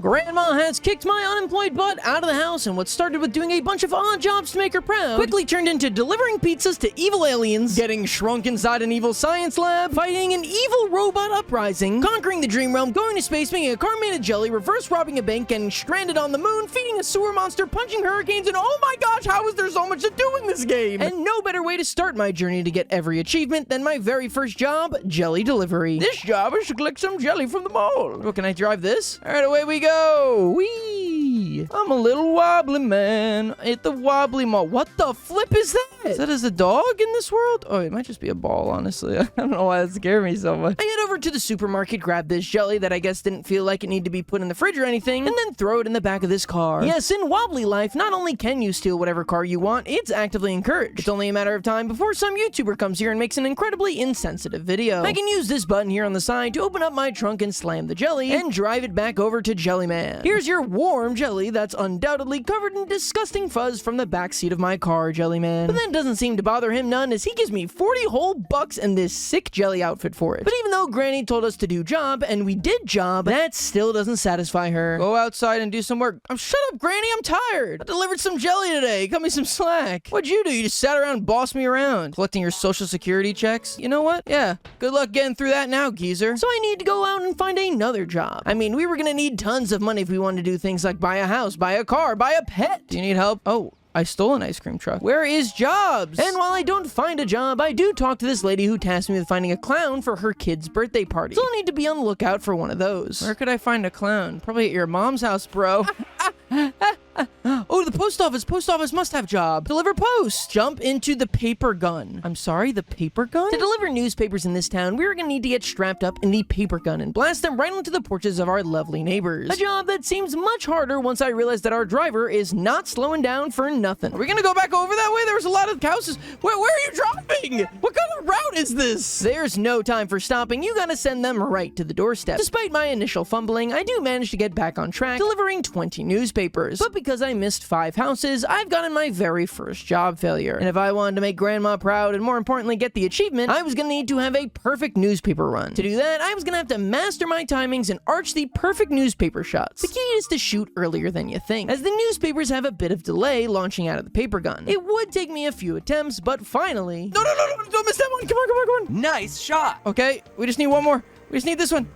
Grandma has kicked my unemployed butt out of the house, and what started with doing a bunch of odd jobs to make her proud quickly turned into delivering pizzas to evil aliens, getting shrunk inside an evil science lab, fighting an evil robot uprising, conquering the dream realm, going to space, making a car made of jelly, reverse robbing a bank, getting stranded on the moon, feeding a sewer monster, punching hurricanes, and oh my gosh, how is there so much to do in this game? And no better way to start my journey to get every achievement than my very first job, jelly delivery. This job is to collect some jelly from the mall. Well, can I drive this? All right, away we go. Whee! I'm a little wobbly man at the Wobbly Mall. What the flip is that? Is that as a dog in this world? Oh, it might just be a ball, honestly. I don't know why that scared me so much. I head over to the supermarket, grab this jelly that I guess didn't feel like it needed to be put in the fridge or anything, and then throw it in the back of this car. Yes, in Wobbly life, not only can you steal whatever car you want, it's actively encouraged. It's only a matter of time before some YouTuber comes here and makes an incredibly insensitive video. I can use this button here on the side to open up my trunk and slam the jelly, and drive it back over to Jellyman. Here's your warm jelly that's undoubtedly covered in disgusting fuzz from the backseat of my car, Jellyman. But that doesn't seem to bother him none, as he gives me 40 whole bucks and this sick jelly outfit for it. But even though Granny told us to do job, and we did job, that still doesn't satisfy her. Go outside and do some work. Oh, shut up, Granny, I'm tired. I delivered some jelly today. Cut me some slack. What'd you do? You just sat around and bossed me around, collecting your social security checks? You know what? Yeah, good luck getting through that now, geezer. So I need to go out and find another job. I mean, we were gonna need tons of money if we wanted to do things like buy a house, buy a car, buy a pet. Do you need help? Oh, I stole an ice cream truck. Where is jobs? And while I don't find a job, I do talk to this lady who tasked me with finding a clown for her kid's birthday party. So I'll need to be on the lookout for one of those. Where could I find a clown? Probably at your mom's house, bro. Oh, the post office. Post office must have job. Deliver post. Jump into the paper gun. I'm sorry, the paper gun? To deliver newspapers in this town, we're gonna need to get strapped up in the paper gun and blast them right onto the porches of our lovely neighbors. A job that seems much harder once I realize that our driver is not slowing down for nothing. Are we gonna go back over that way? There was a lot of houses. Where are you driving? What kind of route is this? There's no time for stopping. You gotta send them right to the doorstep. Despite my initial fumbling, I do manage to get back on track, delivering 20 newspapers. But because I missed 5 houses, I've gotten my very first job failure. And if I wanted to make Grandma proud and more importantly get the achievement, I was gonna need to have a perfect newspaper run. To do that, I was gonna have to master my timings and arch the perfect newspaper shots. The key is to shoot earlier than you think, as the newspapers have a bit of delay launching out of the paper gun. It would take me a few attempts, but finally... No, don't miss that one! Come on! Nice shot! Okay, we just need one more. We just need this one.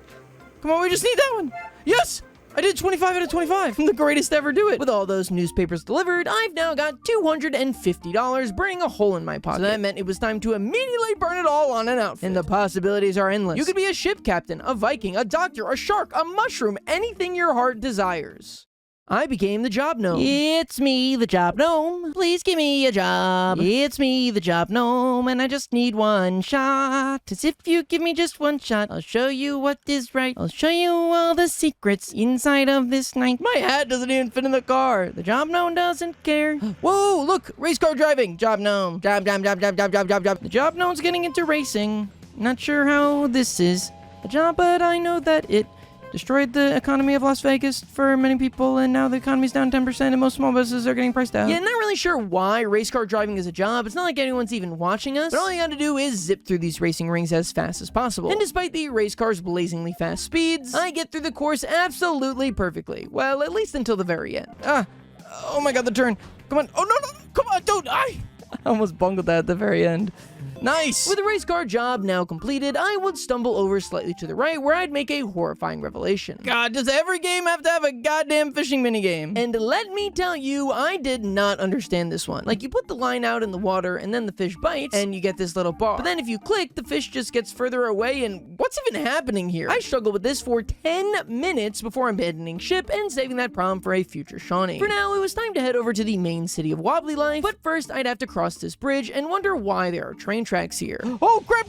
Come on, we just need that one! Yes! I did 25 out of 25. I'm the greatest to ever do it. With all those newspapers delivered, I've now got $250, burning a hole in my pocket. So that meant it was time to immediately burn it all on an outfit. And the possibilities are endless. You could be a ship captain, a Viking, a doctor, a shark, a mushroom, anything your heart desires. I became the job gnome. It's me, the job gnome. Please give me a job. It's me, the job gnome, and I just need one shot. 'Cause if you give me just one shot, I'll show you what is right. I'll show you all the secrets inside of this night. My hat doesn't even fit in the car. The job gnome doesn't care. Whoa, look, race car driving. Job gnome. Job. The job gnome's getting into racing. Not sure how this is a job, but I know that it destroyed the economy of Las Vegas for many people, and now the economy's down 10% and most small businesses are getting priced out. Yeah, not really sure why race car driving is a job. It's not like anyone's even watching us, but all you gotta do is zip through these racing rings as fast as possible. And despite the race car's blazingly fast speeds, I get through the course absolutely perfectly. Well, at least until the very end. Oh my god, the turn. Come on. Oh, no, come on, don't. I almost bungled that at the very end. Nice! With the race car job now completed, I would stumble over slightly to the right where I'd make a horrifying revelation. God, does every game have to have a goddamn fishing minigame? And let me tell you, I did not understand this one. Like, you put the line out in the water and then the fish bites and you get this little bar. But then if you click, the fish just gets further away, and what's even happening here? I struggled with this for 10 minutes before abandoning ship and saving that problem for a future Shawnee. For now, it was time to head over to the main city of Wobbly life, but first I'd have to cross this bridge and wonder why there are train tracks here. Oh, crap!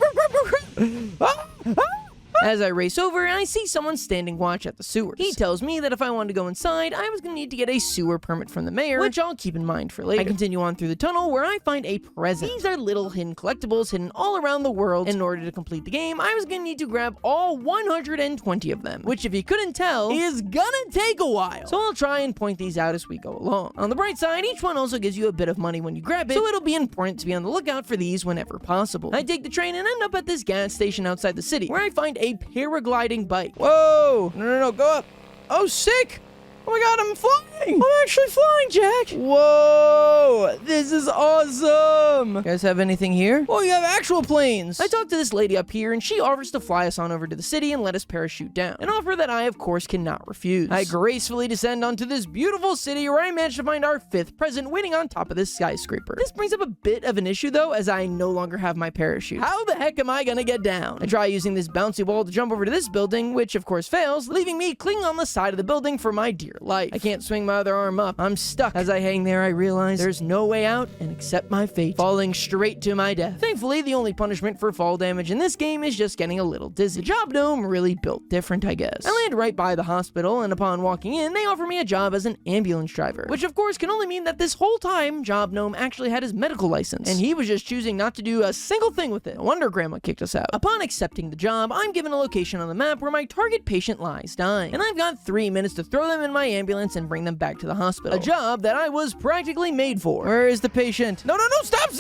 As I race over, I see someone standing watch at the sewers. He tells me that if I wanted to go inside, I was gonna need to get a sewer permit from the mayor, which I'll keep in mind for later. I continue on through the tunnel where I find a present. These are little hidden collectibles hidden all around the world. In order to complete the game, I was gonna need to grab all 120 of them, which if you couldn't tell, is gonna take a while. So I'll try and point these out as we go along. On the bright side, each one also gives you a bit of money when you grab it, so it'll be important to be on the lookout for these whenever possible. I take the train and end up at this gas station outside the city, where I find a paragliding bike. Whoa! No, go up. Oh, sick! Oh my god, I'm flying! I'm actually flying, Jack! Whoa! This is awesome! You guys have anything here? Oh, you have actual planes! I talked to this lady up here, and she offers to fly us on over to the city and let us parachute down. An offer that I, of course, cannot refuse. I gracefully descend onto this beautiful city where I managed to find our 5th president waiting on top of this skyscraper. This brings up a bit of an issue, though, as I no longer have my parachute. How the heck am I gonna get down? I try using this bouncy wall to jump over to this building, which of course fails, leaving me clinging on the side of the building for my dear life. I can't swing my other arm up. I'm stuck. As I hang there, I realize there's no way out and accept my fate, falling straight to my death. Thankfully, the only punishment for fall damage in this game is just getting a little dizzy. The job gnome really built different, I guess. I land right by the hospital, and upon walking in, they offer me a job as an ambulance driver, which of course can only mean that this whole time, Job Gnome actually had his medical license, and he was just choosing not to do a single thing with it. No wonder Grandma kicked us out. Upon accepting the job, I'm given a location on the map where my target patient lies dying, and I've got 3 minutes to throw them in my ambulance and bring them back to the hospital. A job that I was practically made for. Where is the patient? No, stop!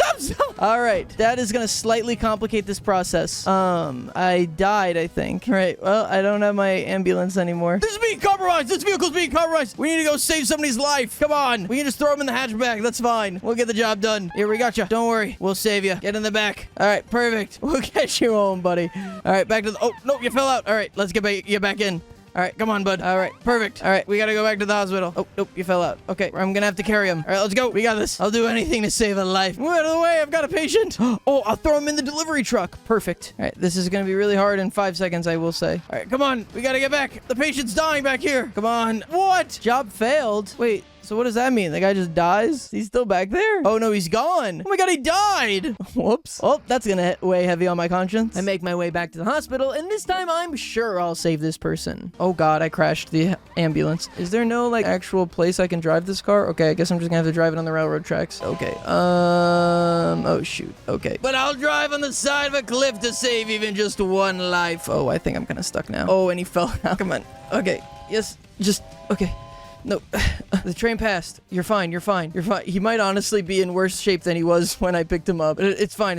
All right, that is gonna slightly complicate this process. I died, I think. Right, well, I don't have my ambulance anymore. This is being compromised! This vehicle's being compromised! We need to go save somebody's life! Come on! We can just throw him in the hatchback, that's fine. We'll get the job done. Here, we got you. Don't worry, we'll save you. Get in the back. All right, perfect. We'll get you home, buddy. All right, back to the... Oh, no, you fell out. All right, let's get back in. All right, come on, bud. All right, perfect. All right, we gotta go back to the hospital. Oh, nope, you fell out. Okay, I'm gonna have to carry him. All right, let's go. We got this. I'll do anything to save a life. Move out of the way. I've got a patient. Oh, I'll throw him in the delivery truck. Perfect. All right, this is gonna be really hard in 5 seconds, I will say. All right, come on. We gotta get back. The patient's dying back here. Come on. What? Job failed. Wait. So what does that mean? The guy just dies? He's still back there? Oh no, he's gone. Oh my god, he died. Whoops. Oh, that's gonna weigh heavy on my conscience. I make my way back to the hospital, and this time I'm sure I'll save this person. Oh god, I crashed the ambulance. Is there no like actual place I can drive this car? Okay, I guess I'm just gonna have to drive it on the railroad tracks. Okay. Oh shoot. Okay. But I'll drive on the side of a cliff to save even just one life. Oh, I think I'm kind of stuck now. Oh, and he fell. Come on. Okay. Yes. Just okay. No, the train passed. You're fine. He might honestly be in worse shape than he was when I picked him up. It's fine.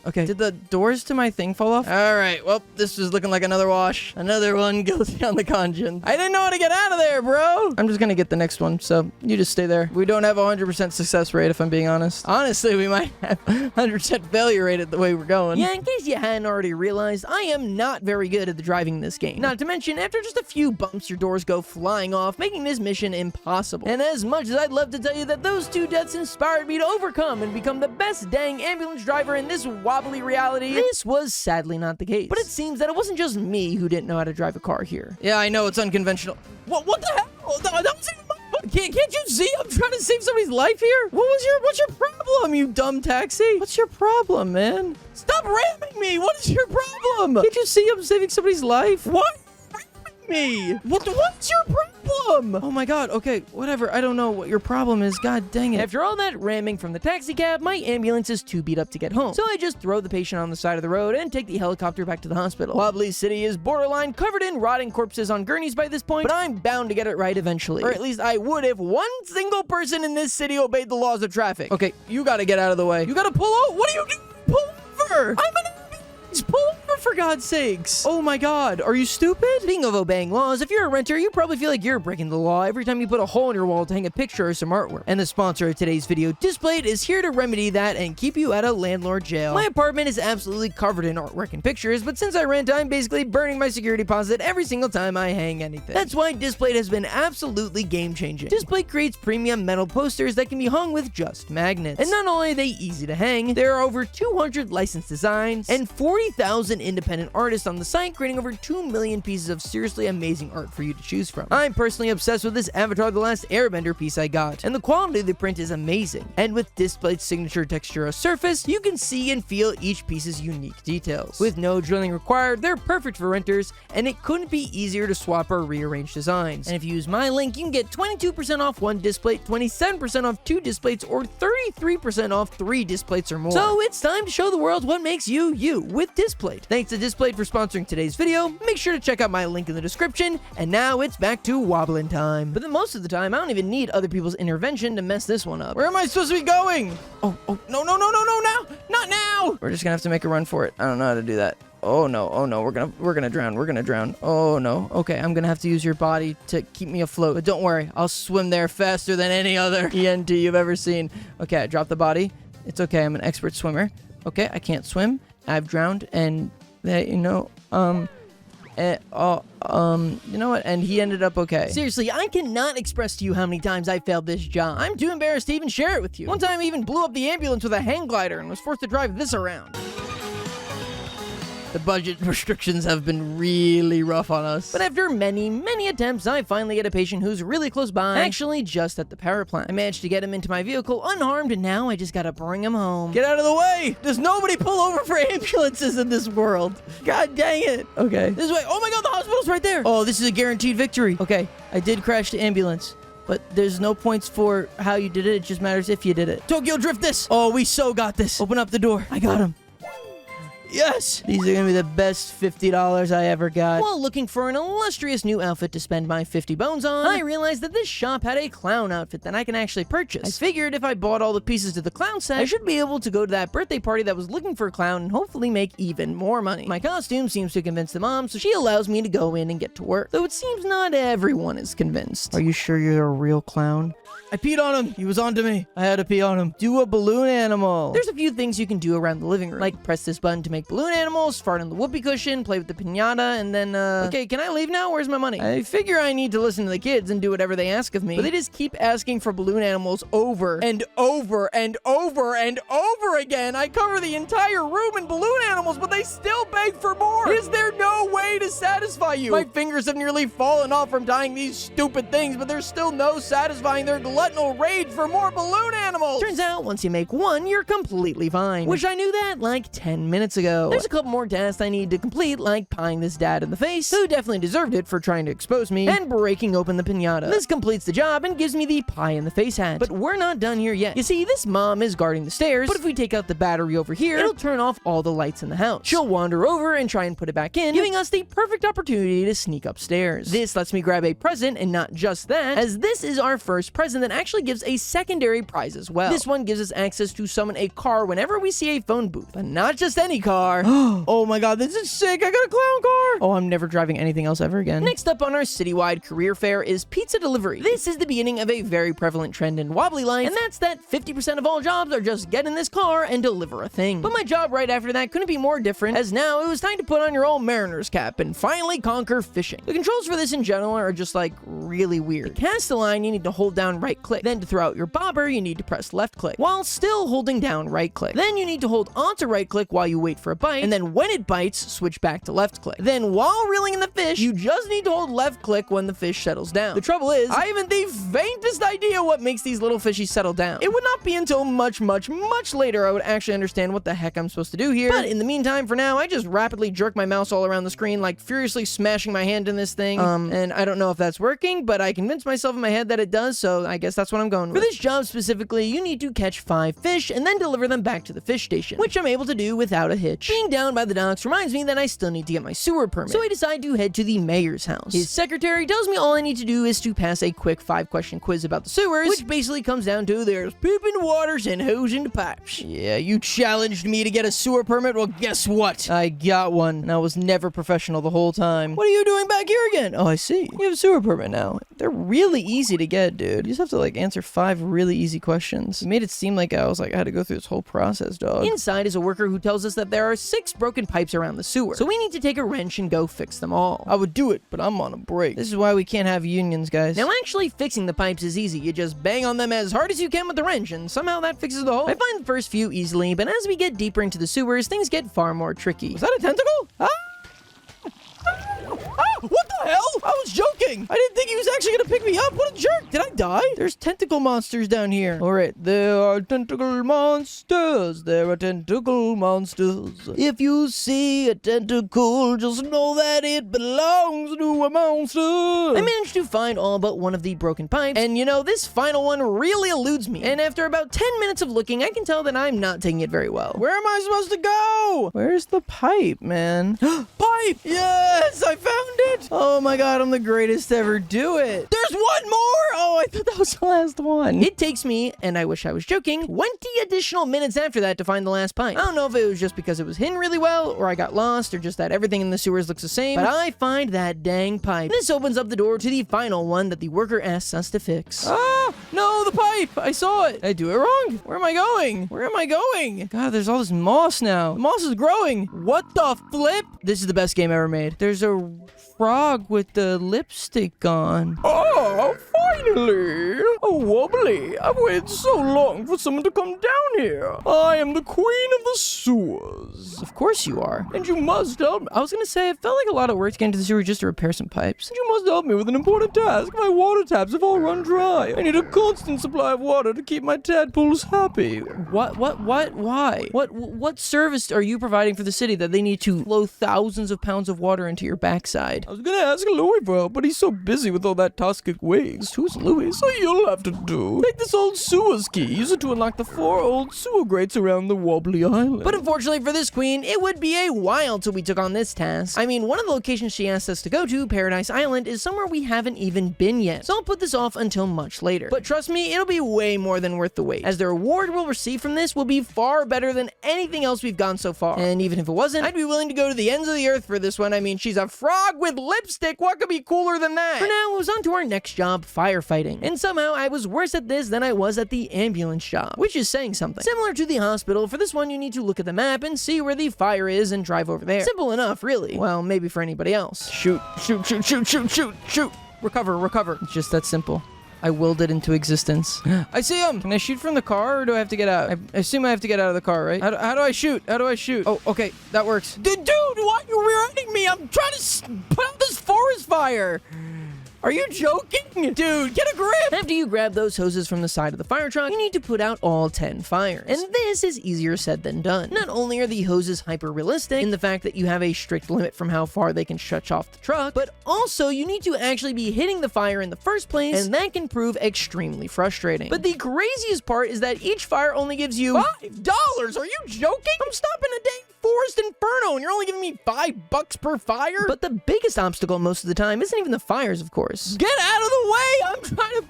Okay. Did the doors to my thing fall off? All right. Well, this is looking like another wash. Another one guilty on the conscience. I didn't know how to get out of there, bro. I'm just gonna get the next one, so you just stay there. We don't have a 100% success rate, if I'm being honest. Honestly, we might have 100% failure rate at the way we're going. Yeah, in case you hadn't already realized, I am not very good at the driving in this game. Not to mention, after just a few bumps, your doors go flying off, making this mission impossible. And as much as I'd love to tell you that those 2 deaths inspired me to overcome and become the best dang ambulance driver in this wobbly reality, this was sadly not the case. But it seems that it wasn't just me who didn't know how to drive a car here. Yeah, I know, it's unconventional. What the hell? That was even my... Can't you see I'm trying to save somebody's life here? What's your problem, you dumb taxi? What's your problem, man? Stop ramming me! What is your problem? Can't you see I'm saving somebody's life? What? Me. What's your problem? Oh my god. Okay, whatever. I don't know what your problem is. God dang it. After all that ramming from the taxi cab, my ambulance is too beat up to get home. So I just throw the patient on the side of the road and take the helicopter back to the hospital. Wobbly City is borderline covered in rotting corpses on gurneys by this point, but I'm bound to get it right eventually. Or at least I would if one single person in this city obeyed the laws of traffic. Okay, you gotta get out of the way. You gotta pull out. What are you doing? Pull over. I'm an ambulance. Pull over for God's sakes. Oh my god, are you stupid? Speaking of obeying laws, if you're a renter, you probably feel like you're breaking the law every time you put a hole in your wall to hang a picture or some artwork. And the sponsor of today's video, Displayed, is here to remedy that and keep you out of landlord jail. My apartment is absolutely covered in artwork and pictures, but since I rent, I'm basically burning my security deposit every single time I hang anything. That's why Displayed has been absolutely game-changing. Displayed creates premium metal posters that can be hung with just magnets. And not only are they easy to hang, there are over 200 licensed designs and 40,000 independent artists on the site, creating over 2 million pieces of seriously amazing art for you to choose from. I'm personally obsessed with this Avatar The Last Airbender piece I got, and the quality of the print is amazing. And with Displayed's signature textura surface, you can see and feel each piece's unique details. With no drilling required, they're perfect for renters, and it couldn't be easier to swap or rearrange designs. And if you use my link, you can get 22% off 1 Displate, 27% off 2 Displates, or 33% off 3 Displates or more. So it's time to show the world what makes you, you, with Displayed. Thanks to Displayed for sponsoring today's video. Make sure to check out my link in the description. And now it's back to wobbling time. But then most of the time, I don't even need other people's intervention to mess this one up. Where am I supposed to be going? Oh, no, now! Not now! now! We're just gonna have to make a run for it. I don't know how to do that. Oh no, we're gonna drown. Oh no. Okay, I'm gonna have to use your body to keep me afloat. But don't worry, I'll swim there faster than any other ENT you've ever seen. Okay, I dropped the body. It's okay, I'm an expert swimmer. Okay, I can't swim. I've drowned, and you know what? And he ended up okay. Seriously, I cannot express to you how many times I failed this job. I'm too embarrassed to even share it with you. One time I even blew up the ambulance with a hang glider and was forced to drive this around. The budget restrictions have been really rough on us. But after many, many attempts, I finally get a patient who's really close by. Actually, just at the power plant. I managed to get him into my vehicle unharmed, and now I just gotta bring him home. Get out of the way! Does nobody pull over for ambulances in this world? God dang it. Okay. This way. Oh my god, the hospital's right there! Oh, this is a guaranteed victory. Okay, I did crash the ambulance. But there's no points for how you did it. It just matters if you did it. Tokyo drift this! Oh, we so got this. Open up the door. I got him. Yes! These are gonna be the best $50 I ever got. While looking for an illustrious new outfit to spend my 50 bones on, I realized that this shop had a clown outfit that I can actually purchase. I figured if I bought all the pieces to the clown set, I should be able to go to that birthday party that was looking for a clown and hopefully make even more money. My costume seems to convince the mom, so she allows me to go in and get to work. Though it seems not everyone is convinced. Are you sure you're a real clown? I peed on him. He was onto me. I had to pee on him. Do a balloon animal. There's a few things you can do around the living room. Like press this button to make balloon animals, fart on the whoopee cushion, play with the piñata, and then, okay, can I leave now? Where's my money? I figure I need to listen to the kids and do whatever they ask of me. But they just keep asking for balloon animals over and over and over and over again. I cover the entire room in balloon animals, but they still beg for more. Is there no way to satisfy you? My fingers have nearly fallen off from tying these stupid things, but there's still no satisfying their gluttonal rage for more balloon animals. Turns out, once you make one, you're completely fine. Wish I knew that like 10 minutes ago. There's a couple more tasks I need to complete, like pieing this dad in the face, who definitely deserved it for trying to expose me, and breaking open the piñata. This completes the job and gives me the pie in the face hat. But we're not done here yet. You see, this mom is guarding the stairs, but if we take out the battery over here, it'll turn off all the lights in the house. She'll wander over and try and put it back in, giving us the perfect opportunity to sneak upstairs. This lets me grab a present, and not just that, as this is our first present that actually gives a secondary prize as well. This one gives us access to summon a car whenever we see a phone booth, but not just any car. Oh my god, this is sick. I got a clown car. Oh, I'm never driving anything else ever again. Next up on our citywide career fair is pizza delivery. This is the beginning of a very prevalent trend in Wobbly life, and that's that 50% of all jobs are just get in this car and deliver a thing. But my job right after that couldn't be more different, as now it was time to put on your old mariner's cap and finally conquer fishing. The controls for this in general are just like really weird. To cast the line, you need to hold down right click. Then to throw out your bobber, you need to press left click, while still holding down right click. Then you need to hold onto right click while you wait for a bite, and then when it bites, switch back to left click. Then while reeling in the fish, you just need to hold left click when the fish settles down. The trouble is, I haven't the faintest idea what makes these little fishies settle down. It would not be until much later I would actually understand what the heck I'm supposed to do here. But in the meantime, for now, I just rapidly jerk my mouse all around the screen, like furiously smashing my hand in this thing. And I don't know if that's working, but I convinced myself in my head that it does, so I guess that's what I'm going with. For this job specifically, you need to catch 5 fish and then deliver them back to the fish station, which I'm able to do without a hitch. Being down by the docks reminds me that I still need to get my sewer permit, so I decide to head to the mayor's house. His secretary tells me all I need to do is to pass a quick 5-question quiz about the sewers, which basically comes down to there's poop in the waters and hose in the pipes. Yeah, you challenged me to get a sewer permit? Well, guess what? I got one, and I was never professional the whole time. What are you doing back here again? Oh, I see. You have a sewer permit now. They're really easy to get, dude. You just have to, like, answer 5 really easy questions. You made it seem like I had to go through this whole process, dog. Inside is a worker who tells us that there are 6 broken pipes around the sewer, so we need to take a wrench and go fix them all. I would do it, but I'm on a break. This is why we can't have unions, guys. Now, actually fixing the pipes is easy. You just bang on them as hard as you can with the wrench, and somehow that fixes the hole. I find the first few easily, but as we get deeper into the sewers, things get far more tricky. Was that a tentacle? Ah! What the hell? I was joking. I didn't think he was actually gonna pick me up. What a jerk. Did I die? There's tentacle monsters down here. All right, there are tentacle monsters. There are tentacle monsters. If you see a tentacle, just know that it belongs to a monster. I managed to find all but one of the broken pipes, and you know, this final one really eludes me. And after about 10 minutes of looking, I can tell that I'm not taking it very well. Where am I supposed to go? Where's the pipe, man? Pipe! Yes, I found it! Oh my god, I'm the greatest to ever do it. There's one more! Oh, I thought that was the last one. It takes me, and I wish I was joking, 20 additional minutes after that to find the last pipe. I don't know if it was just because it was hidden really well, or I got lost, or just that everything in the sewers looks the same, but I find that dang pipe. This opens up the door to the final one that the worker asks us to fix. Ah, no, the pipe! I saw it. Did I do it wrong? Where am I going? Where am I going? God, there's all this moss now. The moss is growing. What the flip? This is the best game ever made. There's a frog with the lipstick on. Oh, finally! Oh, Wobbly, I've waited so long for someone to come down here. I am the queen of the sewers. Of course you are. And you must help me. I was gonna say, it felt like a lot of work to get into the sewer just to repair some pipes. And you must help me with an important task. My water taps have all run dry. I need a constant supply of water to keep my tadpoles happy. What? Why? What service are you providing for the city that they need to flow thousands of pounds of water into your backside? I was gonna ask Louis for help, but he's so busy with all that Toskic waste. Who's Louis? So you'll have to do. Take this old sewer's key. Use it to unlock the 4 old sewer grates around the Wobbly Island. But unfortunately for this queen, it would be a while till we took on this task. I mean, one of the locations she asked us to go to, Paradise Island, is somewhere we haven't even been yet. So I'll put this off until much later. But trust me, it'll be way more than worth the wait, as the reward we'll receive from this will be far better than anything else we've gotten so far. And even if it wasn't, I'd be willing to go to the ends of the earth for this one. I mean, she's a frog with lipstick. What could be cooler than that? For now, it was on to our next job, firefighting. And somehow, I was worse at this than I was at the ambulance job, which is saying something. Similar to the hospital, for this one, you need to look at the map and see where the fire is and drive over there. Simple enough, really. Well, maybe for anybody else. Shoot. Recover. It's just that simple. I willed it into existence. I see him! Can I shoot from the car, or do I have to get out? I assume I have to get out of the car, right? How do I shoot? Oh, okay. That works. Dude, why are you rear-ending me? I'm trying to put out this forest fire! Are you joking? Dude, get a grip! After you grab those hoses from the side of the fire truck, you need to put out all 10 fires. And this is easier said than done. Not only are the hoses hyper-realistic in the fact that you have a strict limit from how far they can stretch off the truck, but also you need to actually be hitting the fire in the first place, and that can prove extremely frustrating. But the craziest part is that each fire only gives you $5! Are you joking? I'm stopping a dang forest inferno, and you're only giving me $5 per fire? But the biggest obstacle most of the time isn't even the fires, of course. Get out of the way! I'm trying to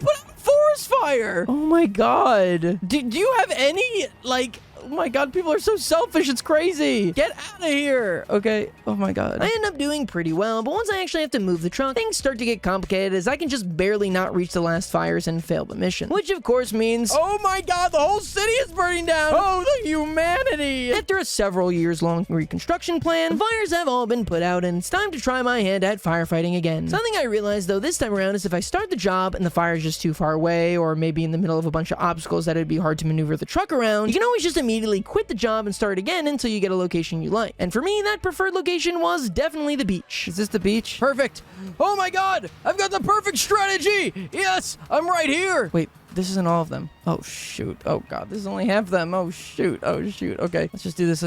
put out a forest fire! Oh my god. Do you have any, like... Oh my god, people are so selfish, it's crazy. Get out of here. Okay, oh my god. I end up doing pretty well, but once I actually have to move the truck, things start to get complicated as I can just barely not reach the last fires and fail the mission. Which of course means, oh my god, the whole city is burning down. Oh, the humanity. After a several years long reconstruction plan, the fires have all been put out and it's time to try my hand at firefighting again. Something I realized though this time around is if I start the job and the fire is just too far away, or maybe in the middle of a bunch of obstacles that it'd be hard to maneuver the truck around, you can always just immediately quit the job and start again until you get a location you like. And for me, that preferred location was definitely the beach. Is this the beach? Perfect. Oh my god, I've got the perfect strategy. Yes, I'm right here. Wait, this isn't all of them. Oh shoot. Oh god, this is only half of them. Oh shoot. Okay, let's just do this.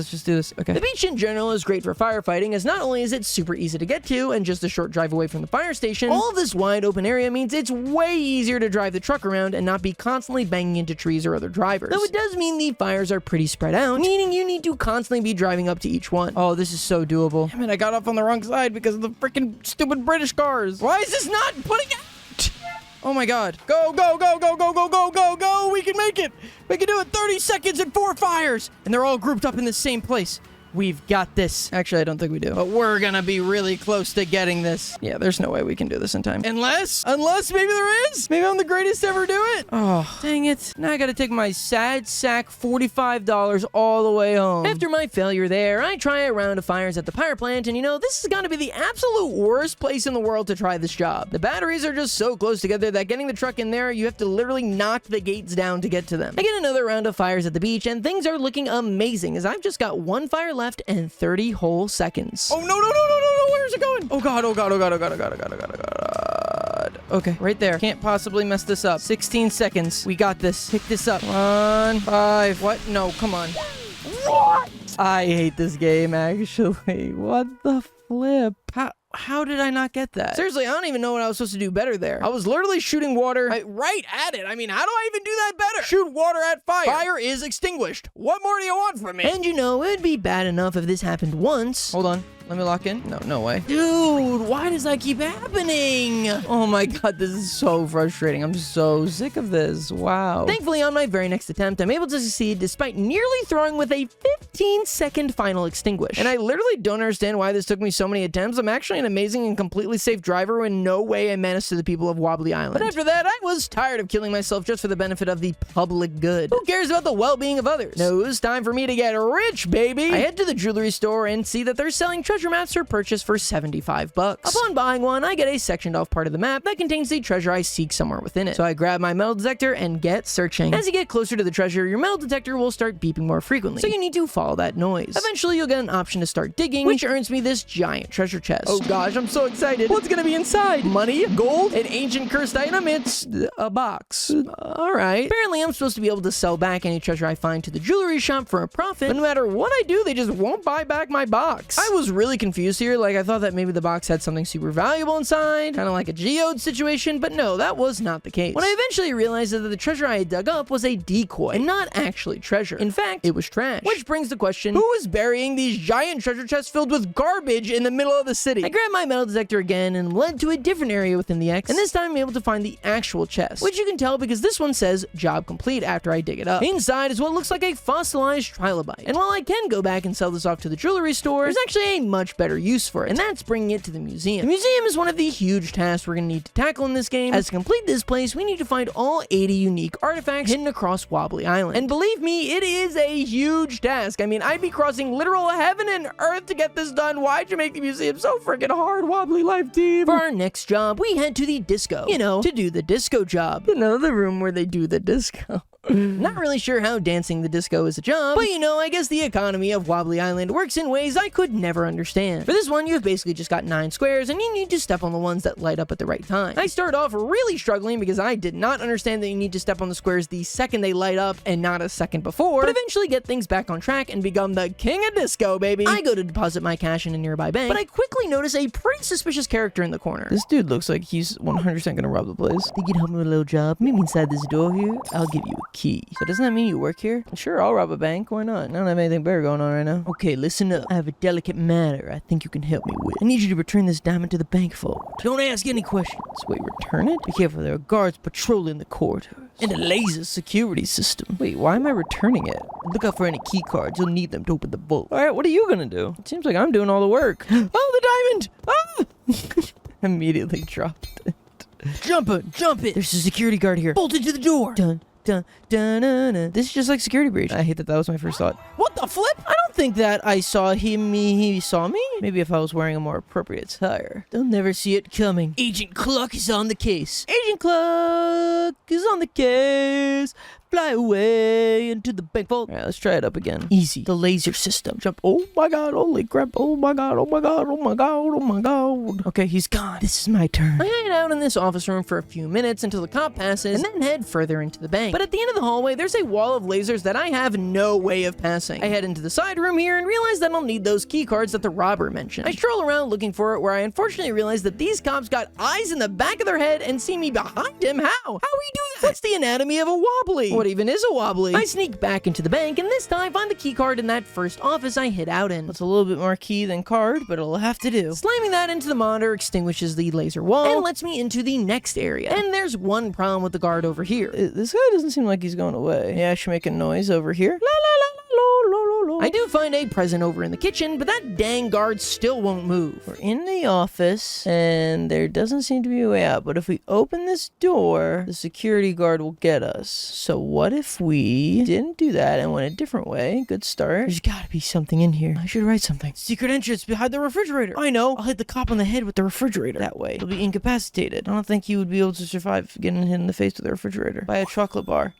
Okay. The beach in general is great for firefighting, as not only is it super easy to get to and just a short drive away from the fire station, all of this wide open area means it's way easier to drive the truck around and not be constantly banging into trees or other drivers. Though it does mean the fires are pretty spread out, meaning you need to constantly be driving up to each one. Oh, this is so doable. Damn it, I got off on the wrong side because of the freaking stupid British cars. Why is this not putting out? Oh my god. Go. We can make it. We can do it. 30 seconds and 4 fires. And they're all grouped up in the same place. We've got this. Actually, I don't think we do. But we're gonna be really close to getting this. Yeah, there's no way we can do this in time. Unless maybe there is. Maybe I'm the greatest to ever do it. Oh, dang it. Now I gotta take my sad sack $45 all the way home. After my failure there, I try a round of fires at the power plant, and you know, this is gonna be the absolute worst place in the world to try this job. The batteries are just so close together that getting the truck in there, you have to literally knock the gates down to get to them. I get another round of fires at the beach, and things are looking amazing, as I've just got 1 fire left and 30 whole seconds. Oh, no, where's it going? Oh god. Okay, right there. Can't possibly mess this up. 16 seconds. We got this. Pick this up. 1, 5. What? No, come on. What? I hate this game, actually. What the flip? How did I not get that? Seriously, I don't even know what I was supposed to do better there. I was literally shooting water right at it. I mean, how do I even do that better? Shoot water at fire. Fire is extinguished. What more do you want from me? And you know, it would be bad enough if this happened once. Hold on. Let me lock in. No way. Dude, why does that keep happening? Oh my god, this is so frustrating. I'm so sick of this. Wow. Thankfully, on my very next attempt, I'm able to succeed despite nearly throwing with a 15-second final extinguish. And I literally don't understand why this took me so many attempts. I'm actually an amazing and completely safe driver who in no way a menace to the people of Wobbly Island. But after that, I was tired of killing myself just for the benefit of the public good. Who cares about the well-being of others? No, it's time for me to get rich, baby. I head to the jewelry store and see that they're selling treasure maps for purchase for $75. Upon buying one, I get a sectioned off part of the map that contains the treasure I seek somewhere within it. So I grab my metal detector and get searching. As you get closer to the treasure, your metal detector will start beeping more frequently, so you need to follow that noise. Eventually, you'll get an option to start digging, which earns me this giant treasure chest. Oh gosh, I'm so excited. What's gonna be inside? Money, gold, an ancient cursed item. It's a box. Alright. Apparently, I'm supposed to be able to sell back any treasure I find to the jewelry shop for a profit, but no matter what I do, they just won't buy back my box. I was really confused here. Like, I thought that maybe the box had something super valuable inside, kind of like a geode situation, but no, that was not the case. What I eventually realized is that the treasure I had dug up was a decoy, and not actually treasure. In fact, it was trash. Which brings the question, who is burying these giant treasure chests filled with garbage in the middle of the city? I grabbed my metal detector again and led to a different area within the X, and this time I'm able to find the actual chest, which you can tell because this one says job complete after I dig it up. Inside is what looks like a fossilized trilobite, and while I can go back and sell this off to the jewelry store, there's actually a much better use for it, and that's bringing it to the museum. The museum is one of the huge tasks we're going to need to tackle in this game. As to complete this place, we need to find all 80 unique artifacts hidden across Wobbly Island, and believe me, it is a huge task. I mean, I'd be crossing literal heaven and earth to get this done. Why'd you make the museum so freaking hard, Wobbly Life team? For our next job, we head to the disco, to do the disco job. The room where they do the disco. Not really sure how dancing the disco is a job, but I guess the economy of Wobbly Island works in ways I could never understand. For this one, you've basically just got 9 squares, and you need to step on the ones that light up at the right time. I started off really struggling because I did not understand that you need to step on the squares the second they light up and not a second before, but eventually get things back on track and become the king of disco, baby. I go to deposit my cash in a nearby bank, but I quickly notice a pretty suspicious character in the corner. This dude looks like he's 100% gonna rob the place. Think you'd help me with a little job? Meet me inside this door here. I'll give you a key. So doesn't that mean you work here? Sure, I'll rob a bank. Why not? I don't have anything better going on right now. Okay, listen up. I have a delicate matter I think you can help me with. I need you to return this diamond to the bank vault. Don't ask any questions. Wait, return it? Be careful, there are guards patrolling the corridors. And a laser security system. Wait, why am I returning it? Look out for any key cards. You'll need them to open the vault. Alright, what are you gonna do? It seems like I'm doing all the work. Oh, the diamond! Ah! Immediately dropped it. Jump it! There's a security guard here. Bolt into the door! Dun, dun, dun, dun, dun. This is just like security breach. I hate that was my first thought. What the flip? I don't think that I saw him, he saw me. Maybe if I was wearing a more appropriate attire. They'll never see it coming. Agent Cluck is on the case. Agent Cluck is on the case. Fly away into the bank vault. Alright, let's try it up again. Easy. The laser system. Jump. Oh my god, holy crap. Oh my god, oh my god, oh my god, oh my god. Okay, he's gone. This is my turn. I hang out in this office room for a few minutes until the cop passes, and then head further into the bank. But at the end of the hallway, there's a wall of lasers that I have no way of passing. I head into the side room here and realize that I'll need those key cards that the robber mentioned. I stroll around looking for it, where I unfortunately realize that these cops got eyes in the back of their head and see me behind him. How? How we do that? What's the anatomy of a wobbly? What even is a wobbly? I sneak back into the bank and this time find the key card in that first office I hid out in. It's a little bit more key than card, but it'll have to do. Slamming that into the monitor extinguishes the laser wall and lets me into the next area. And there's one problem with the guard over here. This guy doesn't seem like he's going away. Yeah, I should make a noise over here. La la la la la la la. I do find a present over in the kitchen, but that dang guard still won't move. We're in the office, and there doesn't seem to be a way out, but if we open this door, the security guard will get us. So what if we didn't do that and went a different way? Good start. There's gotta be something in here. I should write something. Secret entrance behind the refrigerator. I know. I'll hit the cop on the head with the refrigerator. That way, he'll be incapacitated. I don't think he would be able to survive getting hit in the face with a refrigerator. Buy a chocolate bar.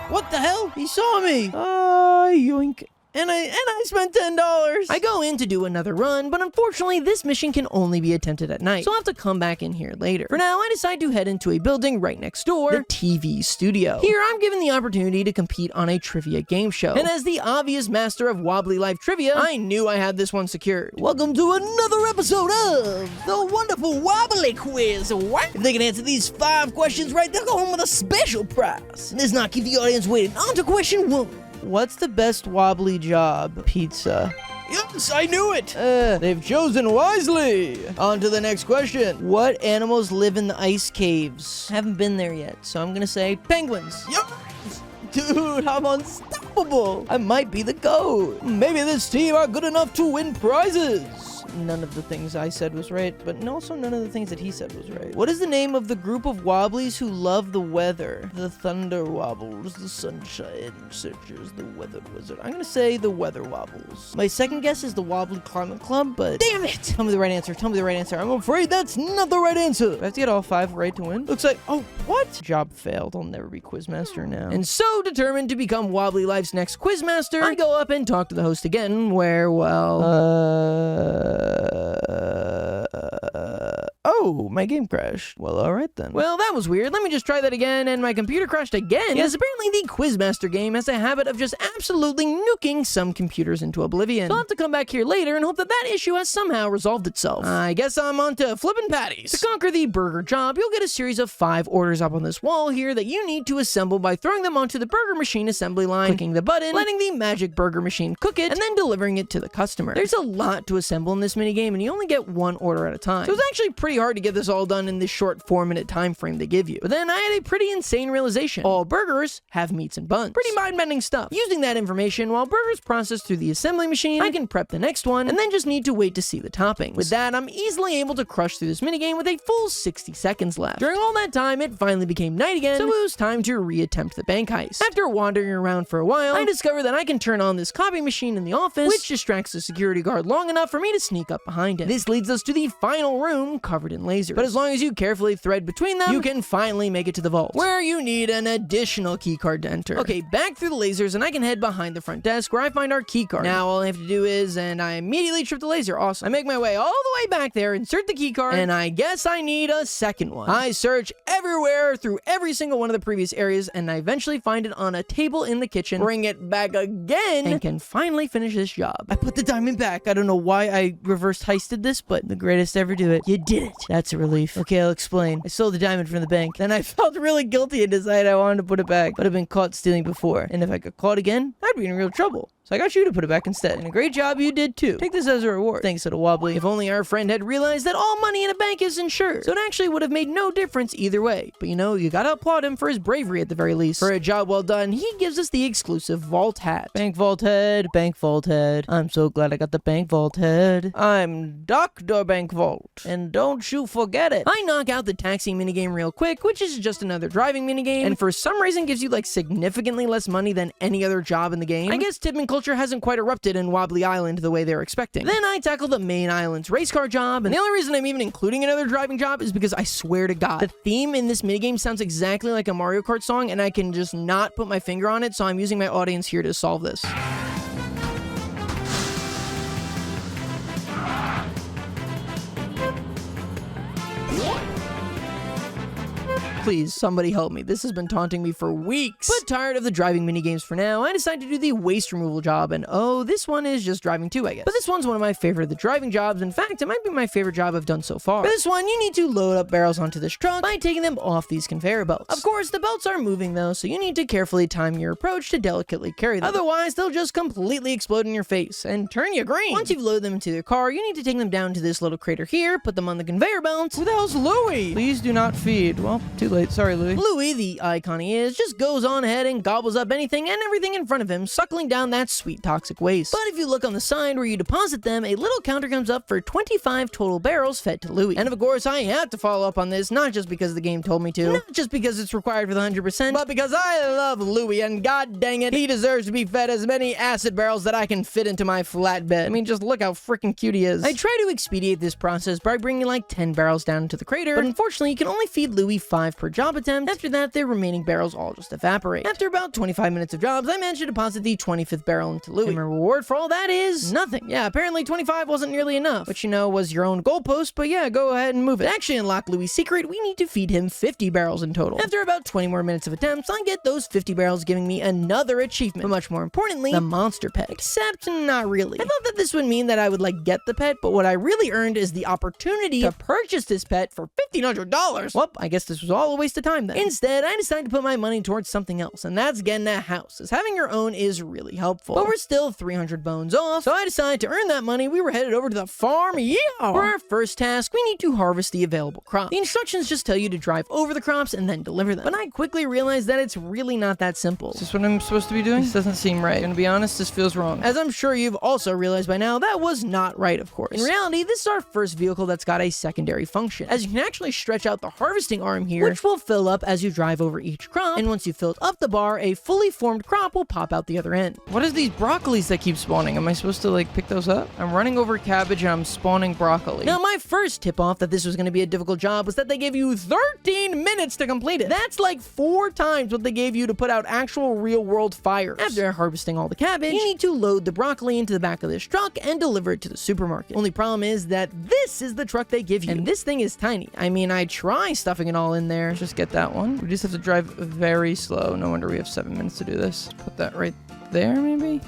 What the hell? He saw me! Yoink. And I spent $10. I go in to do another run, but unfortunately this mission can only be attempted at night, so I'll have to come back in here later. For now, I decide to head into a building right next door, the TV studio. Here, I'm given the opportunity to compete on a trivia game show, and as the obvious master of Wobbly Life trivia, I knew I had this one secured. Welcome to another episode of the wonderful Wobbly Quiz. What? If they can answer these 5 questions right, they'll go home with a special prize. Let's not keep the audience waiting. On to question 1. What's the best wobbly job? Pizza. Yes, I knew it. They've chosen wisely. On to the next question. What animals live in the ice caves? Haven't been there yet, so I'm gonna say penguins. Yes! Dude, I'm unstoppable. I might be the GOAT. Maybe this team are good enough to win prizes. None of the things I said was right, but also none of the things that he said was right. What is the name of the group of Wobblies who love the weather? The Thunder Wobbles, the Sunshine Searchers, the Weather Wizard. I'm gonna say the Weather Wobbles. My second guess is the Wobbly Climate Club, but damn it! Tell me the right answer. Tell me the right answer. I'm afraid that's not the right answer. Do I have to get all 5 right to win? Looks like, oh, what? Job failed. I'll never be Quizmaster now. And so determined to become Wobbly Life's next Quizmaster, I go up and talk to the host again, where, well, oh, my game crashed. Well, alright then. Well, that was weird. Let me just try that again, and my computer crashed again. Yes, apparently the Quizmaster game has a habit of just absolutely nuking some computers into oblivion. So I'll have to come back here later and hope that that issue has somehow resolved itself. I guess I'm on to flippin' patties. To conquer the burger job, you'll get a series of 5 orders up on this wall here that you need to assemble by throwing them onto the burger machine assembly line, clicking the button, letting the magic burger machine cook it, and then delivering it to the customer. There's a lot to assemble in this minigame, and you only get 1 order at a time. So it's actually pretty hard to get this all done in this short 4-minute time frame they give you. But then I had a pretty insane realization. All burgers have meats and buns. Pretty mind-bending stuff. Using that information, while burgers process through the assembly machine, I can prep the next one, and then just need to wait to see the toppings. With that, I'm easily able to crush through this minigame with a full 60 seconds left. During all that time, it finally became night again, so it was time to reattempt the bank heist. After wandering around for a while, I discovered that I can turn on this copy machine in the office, which distracts the security guard long enough for me to sneak up behind him. This leads us to the final room covered in lasers. But as long as you carefully thread between them, you can finally make it to the vault, where you need an additional key card to enter. Okay, back through the lasers, and I can head behind the front desk where I find our key card. Now all I have to do is, and I immediately trip the laser. Awesome. I make my way all the way back there, insert the key card, and I guess I need a second one. I search everywhere through every single one of the previous areas, and I eventually find it on a table in the kitchen, bring it back again, and can finally finish this job. I put the diamond back. I don't know why I reverse heisted this, but the greatest ever do it. You did it. That's a relief. Okay, I'll explain. I stole the diamond from the bank. Then I felt really guilty and decided I wanted to put it back, but I've been caught stealing before. And if I got caught again, I'd be in real trouble. So I got you to put it back instead. And a great job you did too. Take this as a reward. Thanks to the Wobbly. If only our friend had realized that all money in a bank is insured. So it actually would have made no difference either way. But you know, you gotta applaud him for his bravery at the very least. For a job well done, he gives us the exclusive vault hat. Bank vault head, bank vault head. I'm so glad I got the bank vault head. I'm Dr. Bank Vault. And don't you forget it. I knock out the taxi minigame real quick, which is just another driving minigame. And for some reason gives you like significantly less money than any other job in the game. I guess tipping culture hasn't quite erupted in Wobbly Island the way they're expecting. Then I tackle the main island's race car job, and the only reason I'm even including another driving job is because I swear to God, the theme in this minigame sounds exactly like a Mario Kart song, and I can just not put my finger on it, so I'm using my audience here to solve this. Please, somebody help me. This has been taunting me for weeks. But tired of the driving minigames for now, I decided to do the waste removal job, and oh, this one is just driving too, I guess. But this one's one of my favorite of the driving jobs. In fact, it might be my favorite job I've done so far. For this one, you need to load up barrels onto this truck by taking them off these conveyor belts. Of course, the belts are moving though, so you need to carefully time your approach to delicately carry them. Otherwise, they'll just completely explode in your face and turn you green. Once you've loaded them into their car, you need to take them down to this little crater here, put them on the conveyor belts. Who the hell's Louie? Please do not feed. Well, too late. Sorry, Louie. Louie, the icon he is, just goes on ahead and gobbles up anything and everything in front of him, suckling down that sweet toxic waste. But if you look on the side where you deposit them, a little counter comes up for 25 total barrels fed to Louie. And of course, I have to follow up on this, not just because the game told me to, not just because it's required for the 100%, but because I love Louie, and god dang it, he deserves to be fed as many acid barrels that I can fit into my flatbed. I mean, just look how freaking cute he is. I try to expedite this process by bringing like 10 barrels down into the crater, but unfortunately, you can only feed Louie 5 per job attempt. After that, their remaining barrels all just evaporate. After about 25 minutes of jobs, I managed to deposit the 25th barrel into Louie. And my reward for all that is nothing. Yeah, apparently 25 wasn't nearly enough, which you know was your own goalpost, but yeah, go ahead and move it. To actually unlock Louie's secret, we need to feed him 50 barrels in total. After about 20 more minutes of attempts, I get those 50 barrels giving me another achievement, but much more importantly, the monster pet. Except not really. I thought that this would mean that I would like get the pet, but what I really earned is the opportunity to purchase this pet for $1,500. Well, I guess this was all all a waste of time then. Instead, I decided to put my money towards something else, and that's getting a house, as having your own is really helpful. But we're still 300 bones off, so I decided to earn that money. We were headed over to the farm. Yeah! For our first task, we need to harvest the available crop. The instructions just tell you to drive over the crops and then deliver them. But I quickly realized that it's really not that simple. Is this what I'm supposed to be doing? This doesn't seem right. Gonna be honest, this feels wrong. As I'm sure you've also realized by now, that was not right, of course. In reality, this is our first vehicle that's got a secondary function, as you can actually stretch out the harvesting arm here, which will fill up as you drive over each crop, and once you've filled up the bar, a fully formed crop will pop out the other end. What is these broccolis that keep spawning? Am I supposed to like pick those up? I'm running over cabbage and I'm spawning broccoli. Now, my first tip off that this was going to be a difficult job was that they gave you 13 minutes to complete it. That's like 4 times what they gave you to put out actual real world fires. After harvesting all the cabbage, you need to load the broccoli into the back of this truck and deliver it to the supermarket. Only problem is that this is the truck they give you, and this thing is tiny. I mean, I try stuffing it all in there. Just get that one. We just have to drive very slow. No wonder we have 7 minutes to do this. Put that right there, maybe?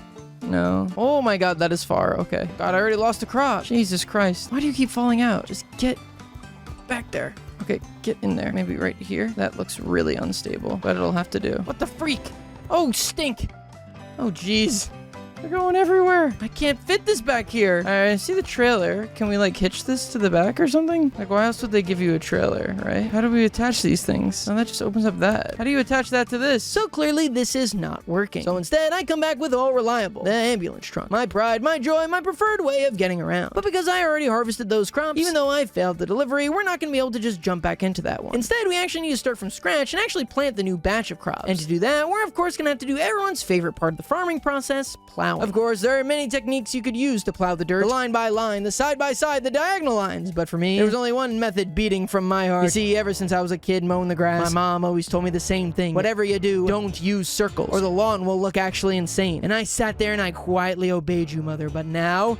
No. Oh my god, that is far. Okay. God, I already lost a crop. Jesus Christ. Why do you keep falling out? Just get back there. Okay, get in there. Maybe right here. That looks really unstable, but it'll have to do. What the freak? Oh, stink. Oh, jeez. They're going everywhere. I can't fit this back here. All right, I see the trailer. Can we like hitch this to the back or something? Like, why else would they give you a trailer, right? How do we attach these things? Oh, that just opens up that. How do you attach that to this? So clearly this is not working. So instead, I come back with All Reliable, the ambulance truck. My pride, my joy, my preferred way of getting around. But because I already harvested those crops, even though I failed the delivery, we're not going to be able to just jump back into that one. Instead, we actually need to start from scratch and actually plant the new batch of crops. And to do that, we're of course going to have to do everyone's favorite part of the farming process, plowing. Of course, there are many techniques you could use to plow the dirt. The line by line, the side by side, the diagonal lines. But for me, there was only one method beating from my heart. You see, ever since I was a kid mowing the grass, my mom always told me the same thing. Whatever you do, don't use circles, or the lawn will look actually insane. And I sat there and I quietly obeyed you, Mother. But now...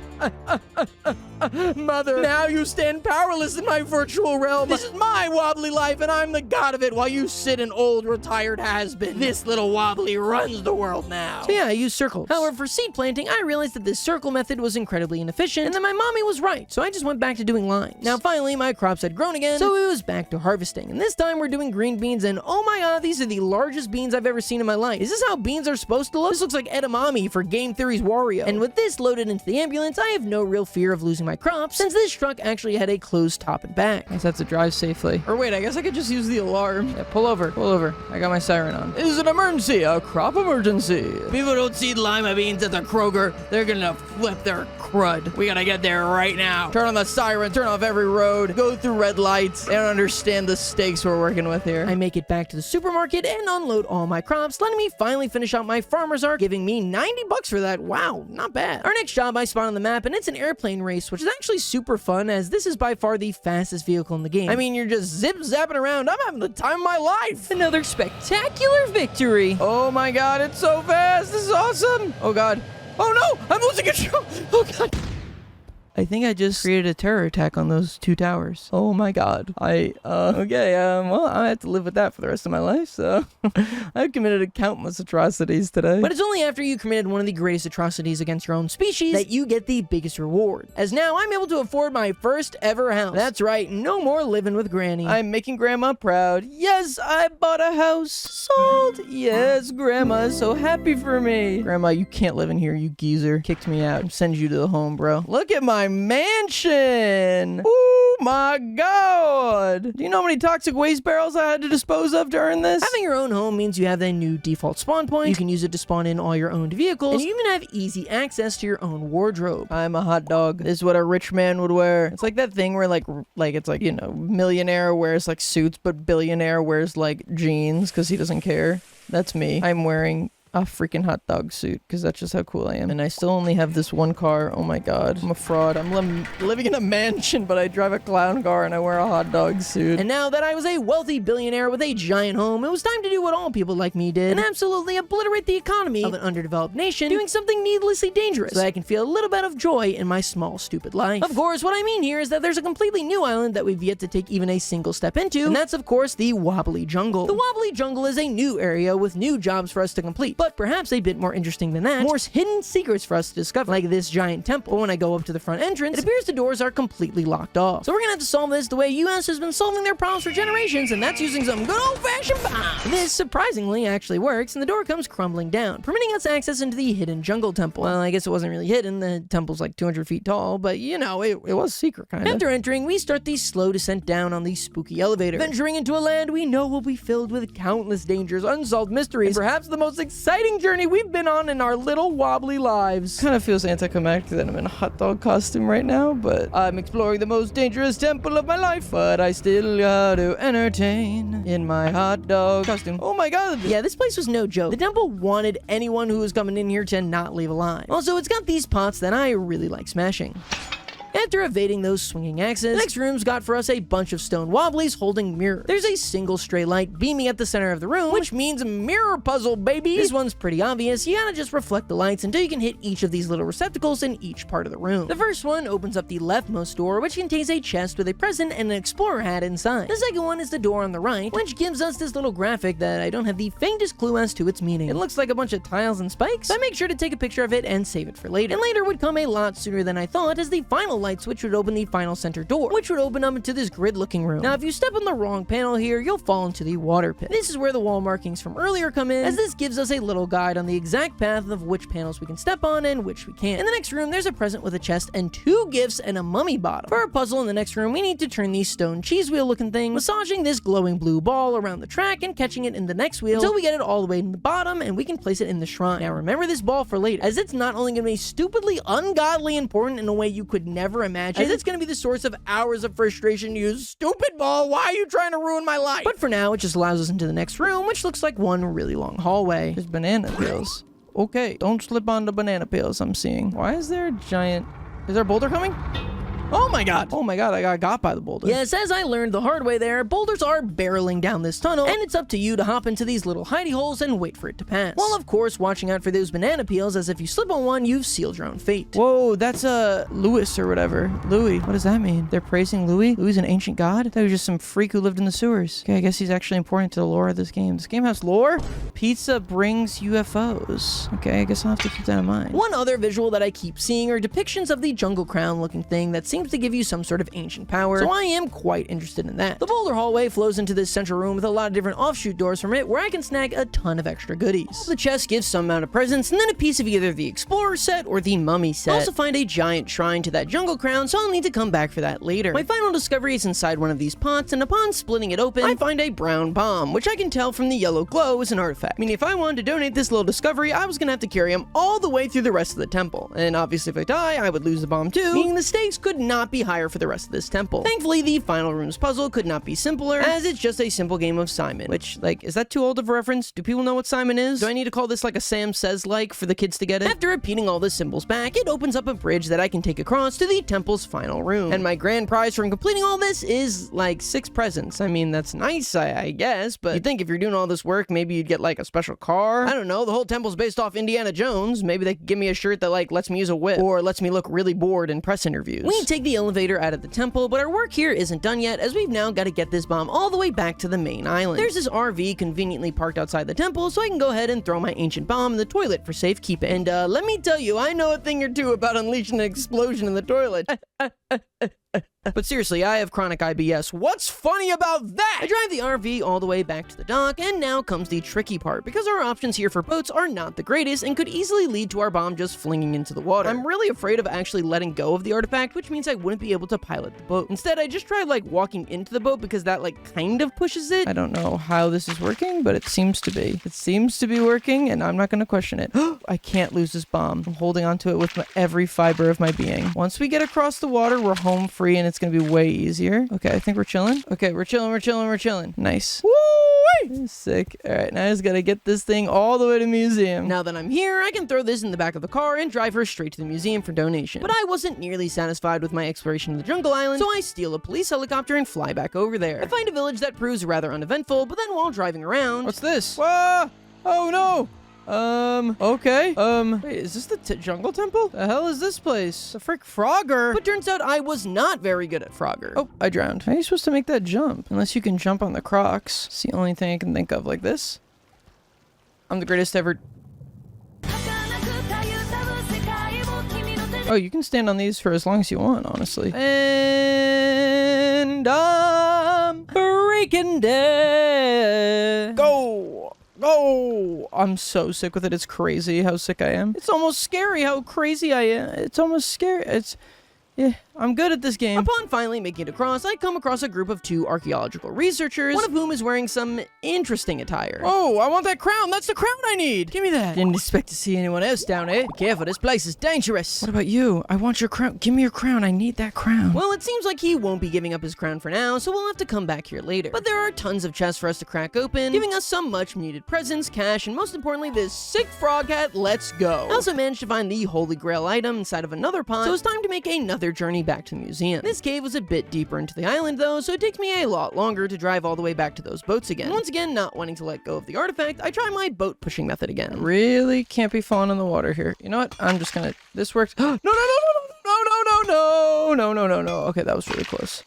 Mother, now you stand powerless in my virtual realm. This is my wobbly life, and I'm the god of it, while you sit an old, retired has-been. This little wobbly runs the world now. So yeah, I use circles. However, for seed planting, I realized that this circle method was incredibly inefficient, and that my mommy was right, so I just went back to doing lines. Now, finally, my crops had grown again, so it was back to harvesting, and this time we're doing green beans, and oh my god, these are the largest beans I've ever seen in my life. Is this how beans are supposed to look? This looks like edamame for Game Theory's Wario. And with this loaded into the ambulance, I have no real fear of losing my crops, since this truck actually had a closed top and back. I guess I have to drive safely. Or wait, I guess I could just use the alarm. Yeah, pull over, pull over. I got my siren on. It is an emergency, a crop emergency. People don't see lima beans at the Kroger, they're gonna flip their crud. We gotta get there right now. Turn on the siren, turn off every road, go through red lights. They don't understand the stakes we're working with here. I make it back to the supermarket and unload all my crops, letting me finally finish out my farmer's arc, giving me 90 bucks for that. Wow, not bad. Our next job I spot on the map, and it's an airplane race, which is actually super fun, as this is by far the fastest vehicle in the game. I mean, you're just zip-zapping around. I'm having the time of my life. Another spectacular victory. Oh my god, it's so fast. This is awesome. Oh god. Oh no, I'm losing control. Oh god. I think I just created a terror attack on those 2 towers. Oh my god. Okay, well, I have to live with that for the rest of my life, so I've committed countless atrocities today. But it's only after you committed one of the greatest atrocities against your own species that you get the biggest reward. As now, I'm able to afford my first ever house. That's right, no more living with Granny. I'm making Grandma proud. Yes, I bought a house. Sold. Yes, Grandma is so happy for me. Grandma, you can't live in here, you geezer. Kicked me out. Send you to the home, bro. Look at my mansion. Oh my god. Do you know how many toxic waste barrels I had to dispose of during this? Having your own home means you have a new default spawn point. You can use it to spawn in all your owned vehicles, and you even have easy access to your own wardrobe. I'm a hot dog. This is what a rich man would wear. It's like that thing where like it's like, you know, millionaire wears like suits, but billionaire wears like jeans because he doesn't care. That's me. I'm wearing a freaking hot dog suit because that's just how cool I am. And I still only have this one car. Oh my god, I'm a fraud. I'm living in a mansion, but I drive a clown car and I wear a hot dog suit. And now that I was a wealthy billionaire with a giant home, it was time to do what all people like me did and absolutely obliterate the economy of an underdeveloped nation, doing something needlessly dangerous so that I can feel a little bit of joy in my small stupid life. Of course, what I mean here is that there's a completely new island that we've yet to take even a single step into, and that's of course the Wobbly Jungle. The Wobbly Jungle is a new area with new jobs for us to complete. but perhaps a bit more interesting than that, more hidden secrets for us to discover, like this giant temple. But when I go up to the front entrance, it appears the doors are completely locked off. So we're gonna have to solve this the way US has been solving their problems for generations, and that's using some good old-fashioned bombs. This, surprisingly, actually works, and the door comes crumbling down, permitting us access into the hidden jungle temple. Well, I guess it wasn't really hidden. The temple's like 200 feet tall, but you know, it was secret, kind of. After entering, we start the slow descent down on the spooky elevator. Venturing into a land we know will be filled with countless dangers, unsolved mysteries, and perhaps the most exciting journey we've been on in our little wobbly lives. Kind of feels anticlimactic that I'm in a hot dog costume right now, but I'm exploring the most dangerous temple of my life, but I still gotta entertain in my hot dog costume. Oh my god. Yeah, this place was no joke. The temple wanted anyone who was coming in here to not leave alive. Also, it's got these pots that I really like smashing. After evading those swinging axes, the next room's got for us a bunch of stone wobblies holding mirrors. There's a single stray light beaming at the center of the room, which means a mirror puzzle, baby! This one's pretty obvious. You gotta just reflect the lights until you can hit each of these little receptacles in each part of the room. The first one opens up the leftmost door, which contains a chest with a present and an explorer hat inside. The second one is the door on the right, which gives us this little graphic that I don't have the faintest clue as to its meaning. It looks like a bunch of tiles and spikes, so I make sure to take a picture of it and save it for later. And later would come a lot sooner than I thought, as the final light switch would open the final center door, which would open up into this grid-looking room. Now, if you step on the wrong panel here, you'll fall into the water pit. This is where the wall markings from earlier come in, as this gives us a little guide on the exact path of which panels we can step on and which we can't. In the next room, there's a present with a chest and 2 gifts and a mummy bottle. For our puzzle in the next room, we need to turn these stone cheese wheel looking things, massaging this glowing blue ball around the track and catching it in the next wheel until we get it all the way to the bottom and we can place it in the shrine. Now, remember this ball for later, as it's not only going to be stupidly ungodly important in a way you could never imagine, as it's going to be the source of hours of frustration. You stupid ball, why are you trying to ruin my life? But for now, it just allows us into the next room, which looks like one really long hallway. There's banana peels. Okay, don't slip on the banana peels I'm seeing. Why is there a giant... Is there a boulder coming? Oh my god! Oh my god, I got by the boulder. Yes, as I learned the hard way there, boulders are barreling down this tunnel, and it's up to you to hop into these little hidey holes and wait for it to pass. While of course watching out for those banana peels, as if you slip on one, you've sealed your own fate. Whoa, that's Louis or whatever. Louis. What does that mean? They're praising Louis? Louis is an ancient god? I thought he was just some freak who lived in the sewers. Okay, I guess he's actually important to the lore of this game. This game has lore? Pizza brings UFOs. Okay, I guess I'll have to keep that in mind. One other visual that I keep seeing are depictions of the jungle crown looking thing that seems to give you some sort of ancient power, so I am quite interested in that. The boulder hallway flows into this central room with a lot of different offshoot doors from it where I can snag a ton of extra goodies. The chest gives some amount of presents, and then a piece of either the explorer set or the mummy set. I also find a giant shrine to that jungle crown, so I'll need to come back for that later. My final discovery is inside one of these pots, and upon splitting it open, I find a brown bomb, which I can tell from the yellow glow is an artifact. I mean, if I wanted to donate this little discovery, I was gonna have to carry him all the way through the rest of the temple. And obviously if I die, I would lose the bomb too, meaning the stakes could not be higher for the rest of this temple. Thankfully, the final room's puzzle could not be simpler, as it's just a simple game of Simon, which, like, is that too old of a reference? Do people know what Simon is? Do I need to call this like a Sam Says-like for the kids to get it? After repeating all the symbols back, it opens up a bridge that I can take across to the temple's final room. And my grand prize from completing all this is, like, 6 presents. I mean, that's nice, I guess, but you'd think if you're doing all this work, maybe you'd get, like, a special car? I don't know, the whole temple's based off Indiana Jones. Maybe they could give me a shirt that, like, lets me use a whip, or lets me look really bored in press interviews. We take the elevator out of the temple, but our work here isn't done yet, as we've now got to get this bomb all the way back to the main island. There's this RV conveniently parked outside the temple, so I can go ahead and throw my ancient bomb in the toilet for safekeeping. And let me tell you, I know a thing or two about unleashing an explosion in the toilet. But seriously, I have chronic IBS. What's funny about that? I drive the RV all the way back to the dock, and now comes the tricky part, because our options here for boats are not the greatest and could easily lead to our bomb just flinging into the water. I'm really afraid of actually letting go of the artifact, which means I wouldn't be able to pilot the boat. Instead, I just tried like walking into the boat because that like kind of pushes it. I don't know how this is working, but it seems to be. It seems to be working, and I'm not going to question it. I can't lose this bomb. I'm holding onto it with every fiber of my being. Once we get across the water, we're home free, and it's going to be way easier. Okay, I think we're chilling. Okay, we're chilling. Nice. Woo! Sick. All right, now I just gotta get this thing all the way to the museum. Now that I'm here, I can throw this in the back of the car and drive her straight to the museum for donation. But I wasn't nearly satisfied with my exploration of the jungle island, so I steal a police helicopter and fly back over there. I find a village that proves rather uneventful, but then while driving around... What's this? Whoa! Oh no! Okay. Wait, is this the jungle temple? The hell is this place? The frick Frogger? But turns out I was not very good at Frogger. Oh, I drowned. How are you supposed to make that jump? Unless you can jump on the Crocs. It's the only thing I can think of like this. I'm the greatest ever... Oh, you can stand on these for as long as you want, honestly. And I'm freaking dead. Go! Go! I'm so sick with it. It's crazy how sick I am. It's almost scary how crazy I am. It's almost scary. Yeah, I'm good at this game. Upon finally making it across, I come across a group of 2 archaeological researchers, one of whom is wearing some interesting attire. Oh, I want that crown! That's the crown I need! Give me that! Didn't expect to see anyone else down here. Be careful, this place is dangerous. What about you? I want your crown. Give me your crown. I need that crown. Well, it seems like he won't be giving up his crown for now, so we'll have to come back here later. But there are tons of chests for us to crack open, giving us some much needed presents, cash, and most importantly, this sick frog hat. Let's go. I also managed to find the holy grail item inside of another pot, so it's time to make another journey back to the museum. This cave was a bit deeper into the island though, so it takes me a lot longer to drive all the way back to those boats again. And once again, not wanting to let go of the artifact, I try my boat pushing method again. Really can't be falling in the water here. You know what? I'm just gonna... This works. No, no, no, no, no, no, no, no, no, no, no, no. Okay, that was really close.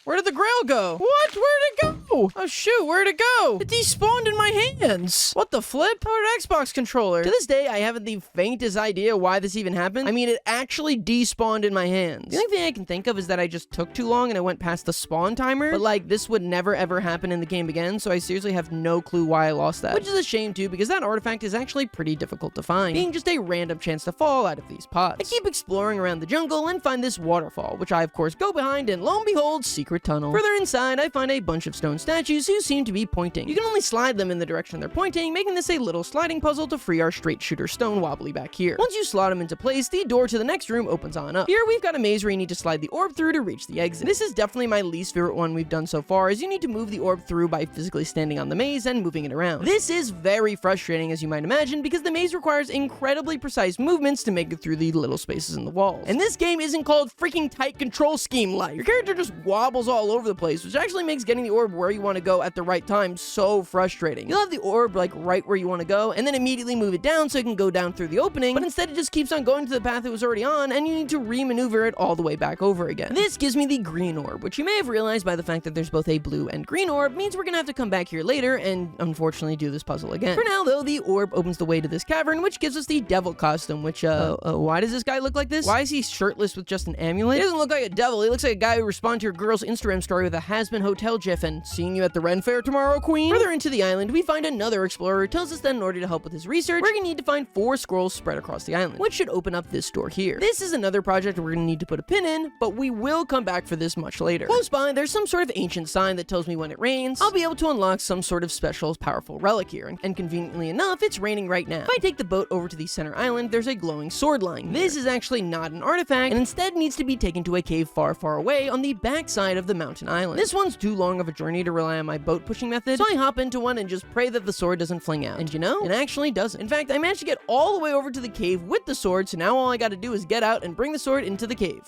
Where did the grail go? What? Where'd it go? Oh shoot, where'd it go? It despawned in my hands. What the flip? Powered Xbox controller. To this day, I haven't the faintest idea why this even happened. I mean, it actually despawned in my hands. The only thing I can think of is that I just took too long and I went past the spawn timer. But like, this would never ever happen in the game again, so I seriously have no clue why I lost that. Which is a shame too, because that artifact is actually pretty difficult to find, being just a random chance to fall out of these pots. I keep exploring around the jungle and find this waterfall, which I of course go behind, and lo and behold, secret tunnel. Further inside, I find a bunch of stone statues who seem to be pointing. You can only slide them in the direction they're pointing, making this a little sliding puzzle to free our straight shooter stone Wobbly back here. Once you slot them into place, the door to the next room opens on up. Here, we've got a maze where you need to slide the orb through to reach the exit. This is definitely my least favorite one we've done so far, as you need to move the orb through by physically standing on the maze and moving it around. This is very frustrating, as you might imagine, because the maze requires incredibly precise movements to make it through the little spaces in the walls. And this game isn't called freaking tight control scheme like. Your character just wobbles all over the place, which actually makes getting the orb where you want to go at the right time so frustrating. You'll have the orb like right where you want to go, and then immediately move it down so it can go down through the opening, but instead it just keeps on going to the path it was already on, and you need to re-maneuver it all the way back over again. This gives me the green orb, which you may have realized by the fact that there's both a blue and green orb means we're gonna have to come back here later and unfortunately do this puzzle again. For now though, the orb opens the way to this cavern, which gives us the devil costume, which why does this guy look like this? Why is he shirtless with just an amulet? He doesn't look like a devil, he looks like a guy who responded to your girl's Instagram story with a has-been hotel gif and seeing you at the Ren Fair tomorrow, queen. Further into the island, we find another explorer who tells us that in order to help with his research, we're gonna need to find 4 scrolls spread across the island, which should open up this door here. This is another project we're gonna need to put a pin in, but we will come back for this much later. Close by, there's some sort of ancient sign that tells me when it rains, I'll be able to unlock some sort of special, powerful relic here, and conveniently enough, it's raining right now. If I take the boat over to the center island, there's a glowing sword lying here. This is actually not an artifact, and instead needs to be taken to a cave far, far away on the backside of the mountain island. This one's too long of a journey to rely on my boat pushing method, so I hop into one and just pray that the sword doesn't fling out. And you know, it actually doesn't. In fact, I managed to get all the way over to the cave with the sword, so now all I gotta do is get out and bring the sword into the cave.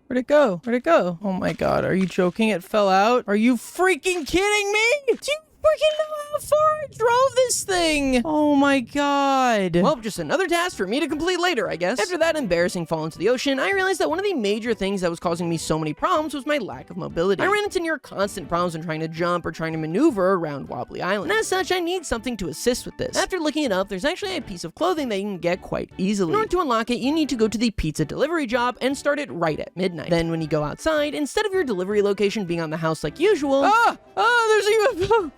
Where'd it go? Where'd it go? Oh my god, are you joking? It fell out? Are you freaking kidding me? Do you freaking know how far I drove this thing? Oh my god. Well, just another task for me to complete later, I guess. After that embarrassing fall into the ocean, I realized that one of the major things that was causing me so many problems was my lack of mobility. I ran into near constant problems when trying to jump or trying to maneuver around Wobbly Island. And as such, I need something to assist with this. After looking it up, there's actually a piece of clothing that you can get quite easily. In order to unlock it, you need to go to the pizza delivery job and start it right at midnight. Then when you go outside, instead of your delivery location being on the house like usual, there's a UFO.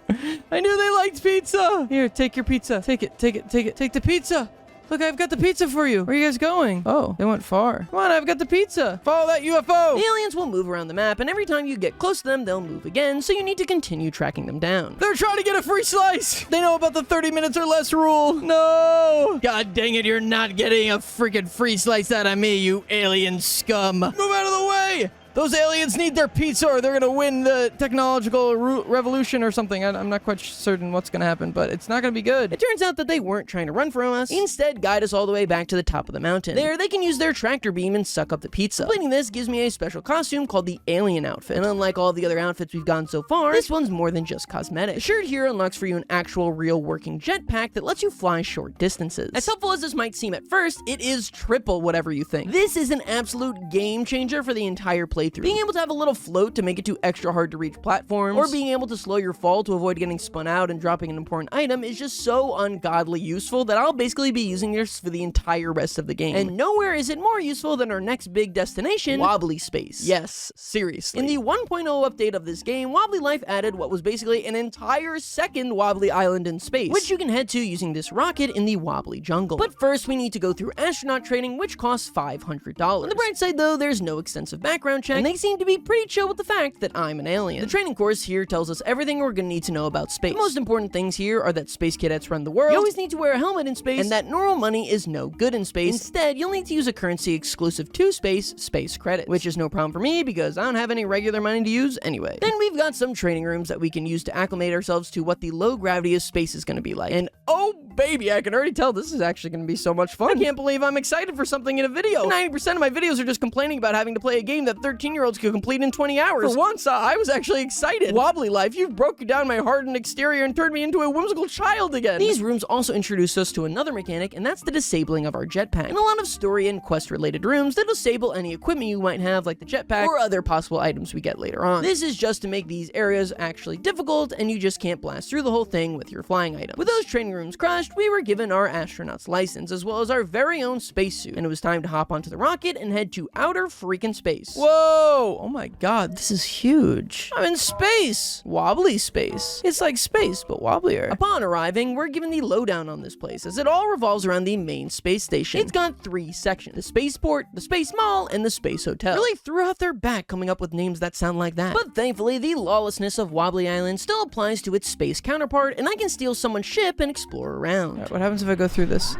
I knew they liked pizza. Here, take your pizza. Take it. Take the pizza. Look, I've got the pizza for you. Where are you guys going? Oh, they went far. Come on, I've got the pizza. Follow that UFO. The aliens will move around the map, and every time you get close to them, they'll move again, so you need to continue tracking them down. They're trying to get a free slice. They know about the 30 minutes or less rule. No. God dang it, you're not getting a freaking free slice out of me, you alien scum. Move out of the way. Those aliens need their pizza or they're gonna win the technological revolution or something. I'm not quite certain what's gonna happen, but it's not gonna be good. It turns out that they weren't trying to run from us. Instead, guide us all the way back to the top of the mountain. There, they can use their tractor beam and suck up the pizza. Completing this gives me a special costume called the alien outfit. And unlike all the other outfits we've gotten so far, this one's more than just cosmetic. The shirt here unlocks for you an actual real working jetpack that lets you fly short distances. As helpful as this might seem at first, it is triple whatever you think. This is an absolute game changer for the entire playthrough. playthrough. Being able to have a little float to make it too extra hard to reach platforms, or being able to slow your fall to avoid getting spun out and dropping an important item is just so ungodly useful that I'll basically be using this for the entire rest of the game. And nowhere is it more useful than our next big destination, Wobbly Space. Yes, seriously. In the 1.0 update of this game, Wobbly Life added what was basically an entire second Wobbly Island in space, which you can head to using this rocket in the Wobbly Jungle. But first, we need to go through astronaut training, which costs $500. On the bright side, though, there's no extensive background check, and they seem to be pretty chill with the fact that I'm an alien. The training course here tells us everything we're gonna need to know about space. The most important things here are that space cadets run the world, you always need to wear a helmet in space, and that normal money is no good in space. Instead, you'll need to use a currency exclusive to space credits, which is no problem for me because I don't have any regular money to use anyway. Then we've got some training rooms that we can use to acclimate ourselves to what the low gravity of space is gonna be like. And oh baby, I can already tell this is actually gonna be so much fun. I can't believe I'm excited for something in a video. 90% of my videos are just complaining about having to play a game that 13-year-olds could complete in 20 hours. For once, I was actually excited. Wobbly Life, you've broken down my hardened exterior and turned me into a whimsical child again. These rooms also introduce us to another mechanic, and that's the disabling of our jetpack. In a lot of story and quest-related rooms, they'll disable any equipment you might have, like the jetpack, or other possible items we get later on. This is just to make these areas actually difficult, and you just can't blast through the whole thing with your flying items. With those training rooms crushed, we were given our astronaut's license, as well as our very own spacesuit, and it was time to hop onto the rocket and head to outer freaking space. Whoa! Oh my god, this is huge. I'm in space! Wobbly space. It's like space, but wobblier. Upon arriving, we're given the lowdown on this place, as it all revolves around the main space station. It's got 3 sections: the spaceport, the space mall, and the space hotel. Really threw out their back coming up with names that sound like that. But thankfully, the lawlessness of Wobbly Island still applies to its space counterpart, and I can steal someone's ship and explore around. Right, what happens if I go through this?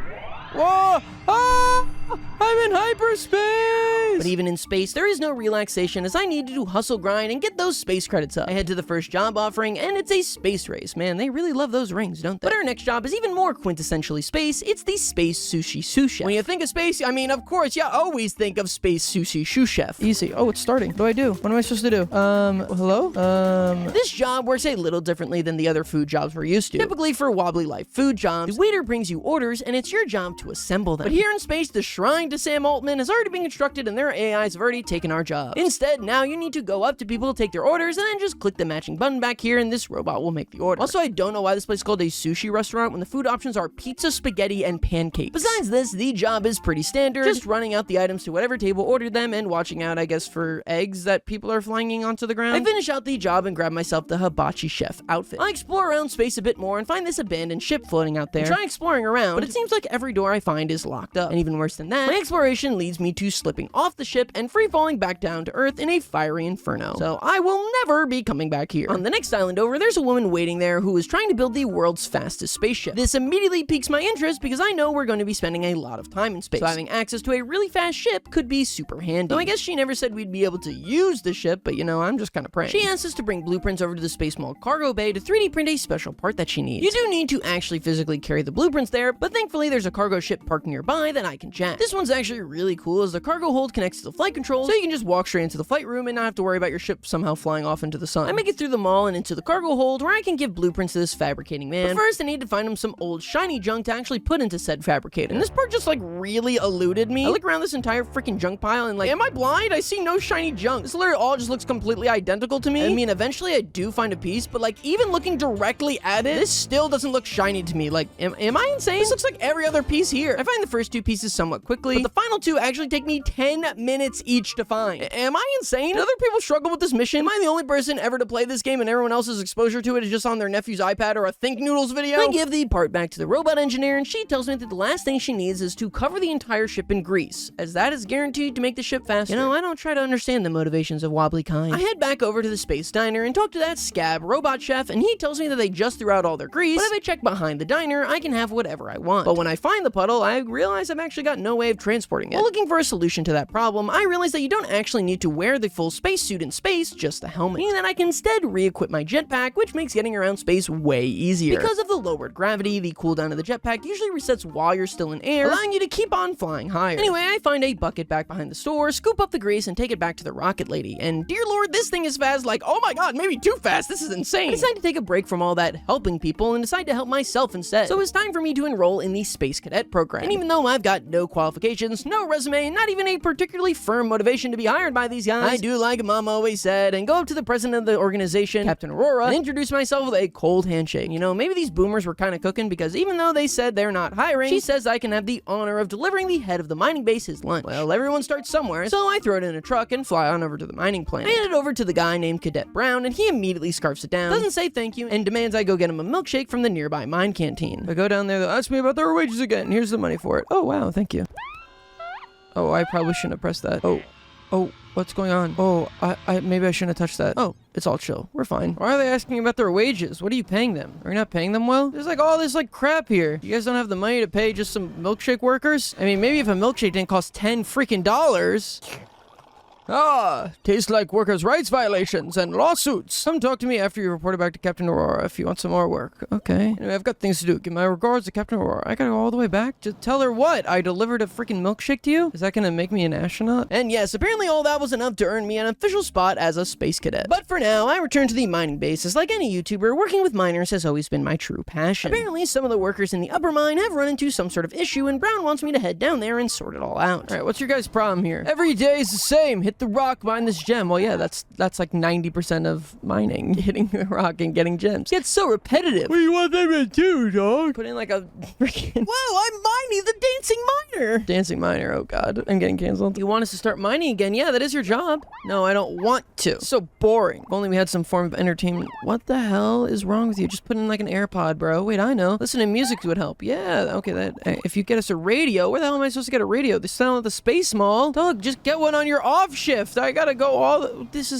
Whoa! Ah! I'm in hyperspace! But even in space, there is no relaxation, as I need to hustle grind and get those space credits up. I head to the first job offering, and it's a space race. Man, they really love those rings, don't they? But our next job is even more quintessentially space. It's the space sushi sous chef. When you think of space, I mean, of course, you always think of space sushi sous chef. Easy. Oh, it's starting. What do I do? What am I supposed to do? Hello? This job works a little differently than the other food jobs we're used to. Typically for Wobbly Life food jobs, the waiter brings you orders, and it's your job to assemble them. But here in space, the shrine to Sam Altman has already been constructed, and their AIs have already taken our jobs. Instead, now you need to go up to people to take their orders, and then just click the matching button back here, and this robot will make the order. Also, I don't know why this place is called a sushi restaurant when the food options are pizza, spaghetti, and pancakes. Besides this, the job is pretty standard, just running out the items to whatever table ordered them, and watching out, I guess, for eggs that people are flying onto the ground. I finish out the job and grab myself the hibachi chef outfit. I explore around space a bit more and find this abandoned ship floating out there. I try exploring around, but it seems like every door I find is locked up. And even worse than that, my exploration leads me to slipping off the ship and free falling back down to Earth in a fiery inferno. So I will never be coming back here. On the next island over, there's a woman waiting there who is trying to build the world's fastest spaceship. This immediately piques my interest because I know we're going to be spending a lot of time in space. So having access to a really fast ship could be super handy. Though I guess she never said we'd be able to use the ship, but you know, I'm just kind of praying. She asks us to bring blueprints over to the Space Mall cargo bay to 3D print a special part that she needs. You do need to actually physically carry the blueprints there, but thankfully there's a cargo ship parked nearby that I can jack. This one's actually really cool as the cargo hold connects to the flight controls, so you can just walk straight into the flight room and not have to worry about your ship somehow flying off into the sun. I make it through the mall and into the cargo hold where I can give blueprints to this fabricating man. But first I need to find him some old shiny junk to actually put into said fabricator. And this part just like really eluded me. I look around this entire freaking junk pile and like, am I blind? I see no shiny junk. This literally all just looks completely identical to me. I mean, eventually I do find a piece, but like even looking directly at it, this still doesn't look shiny to me. Like, am I insane? This looks like every other piece here. I find the first 2 pieces somewhat quickly, but the final 2 actually take me 10 minutes each to find. Am I insane? Do other people struggle with this mission? Am I the only person ever to play this game and everyone else's exposure to it is just on their nephew's iPad or a Think Noodles video? I give the part back to the robot engineer and she tells me that the last thing she needs is to cover the entire ship in grease, as that is guaranteed to make the ship faster. You know, I don't try to understand the motivations of Wobbly kind. I head back over to the space diner and talk to that scab robot chef, and he tells me that they just threw out all their grease, but if I check behind the diner, I can have whatever I want. But when I find the puddle, I realize I've actually got no way of transporting it. While looking for a solution to that problem, I realize that you don't actually need to wear the full spacesuit in space, just the helmet, meaning that I can instead re-equip my jetpack, which makes getting around space way easier. Because of the lowered gravity, the cooldown of the jetpack usually resets while you're still in air, allowing you to keep on flying higher. Anyway, I find a bucket back behind the store, scoop up the grease, and take it back to the rocket lady. And dear lord, this thing is fast, like, oh my god, maybe too fast, this is insane. I decide to take a break from all that helping people and decide to help myself instead. So it's time for me to enroll in the Space Cadet program. And even though I've got no qualifications qualifications, no resume, not even a particularly firm motivation to be hired by these guys, I do like Mom always said and go up to the president of the organization, Captain Aurora, and introduce myself with a cold handshake. You know, maybe these boomers were kind of cooking, because even though they said they're not hiring, she says I can have the honor of delivering the head of the mining base his lunch. Well, everyone starts somewhere, so I throw it in a truck and fly on over to the mining plant. I hand it over to the guy named Cadet Brown, and he immediately scarfs it down, doesn't say thank you, and demands I go get him a milkshake from the nearby mine canteen. I go down there, they'll ask me about their wages again. Here's the money for it. Oh, wow, thank you. Oh, I probably shouldn't have pressed that. Oh, what's going on? Oh, maybe I shouldn't have touched that. Oh, it's all chill. We're fine. Why are they asking about their wages? What are you paying them? Are you not paying them well? There's like all this like crap here. You guys don't have the money to pay just some milkshake workers? I mean, maybe if a milkshake didn't cost $10 freaking dollars. Ah, tastes like workers' rights violations and lawsuits. Come talk to me after you report it back to Captain Aurora if you want some more work. Okay. Anyway, I've got things to do. Give my regards to Captain Aurora. I gotta go all the way back to tell her what? I delivered a freaking milkshake to you? Is that gonna make me an astronaut? And yes, apparently all that was enough to earn me an official spot as a space cadet. But for now, I return to the mining base. As like any YouTuber, working with miners has always been my true passion. Apparently, some of the workers in the upper mine have run into some sort of issue, and Brown wants me to head down there and sort it all out. Alright, what's your guys' problem here? Every day is the same. Hit the rock, mine this gem. Well, yeah, that's like 90% of mining. Hitting the rock and getting gems. It's so repetitive. What do you want them to do, dog? Put in like a freaking... Whoa, I'm Miney, the dancing miner. Dancing miner, oh god. I'm getting canceled. You want us to start mining again? Yeah, that is your job. No, I don't want to. It's so boring. If only we had some form of entertainment. What the hell is wrong with you? Just put in like an AirPod, bro. Wait, I know. Listening to music would help. Yeah, okay, that... If you get us a radio, where the hell am I supposed to get a radio? They sound at the Space Mall. Dog, just get one on your off shift. I gotta go this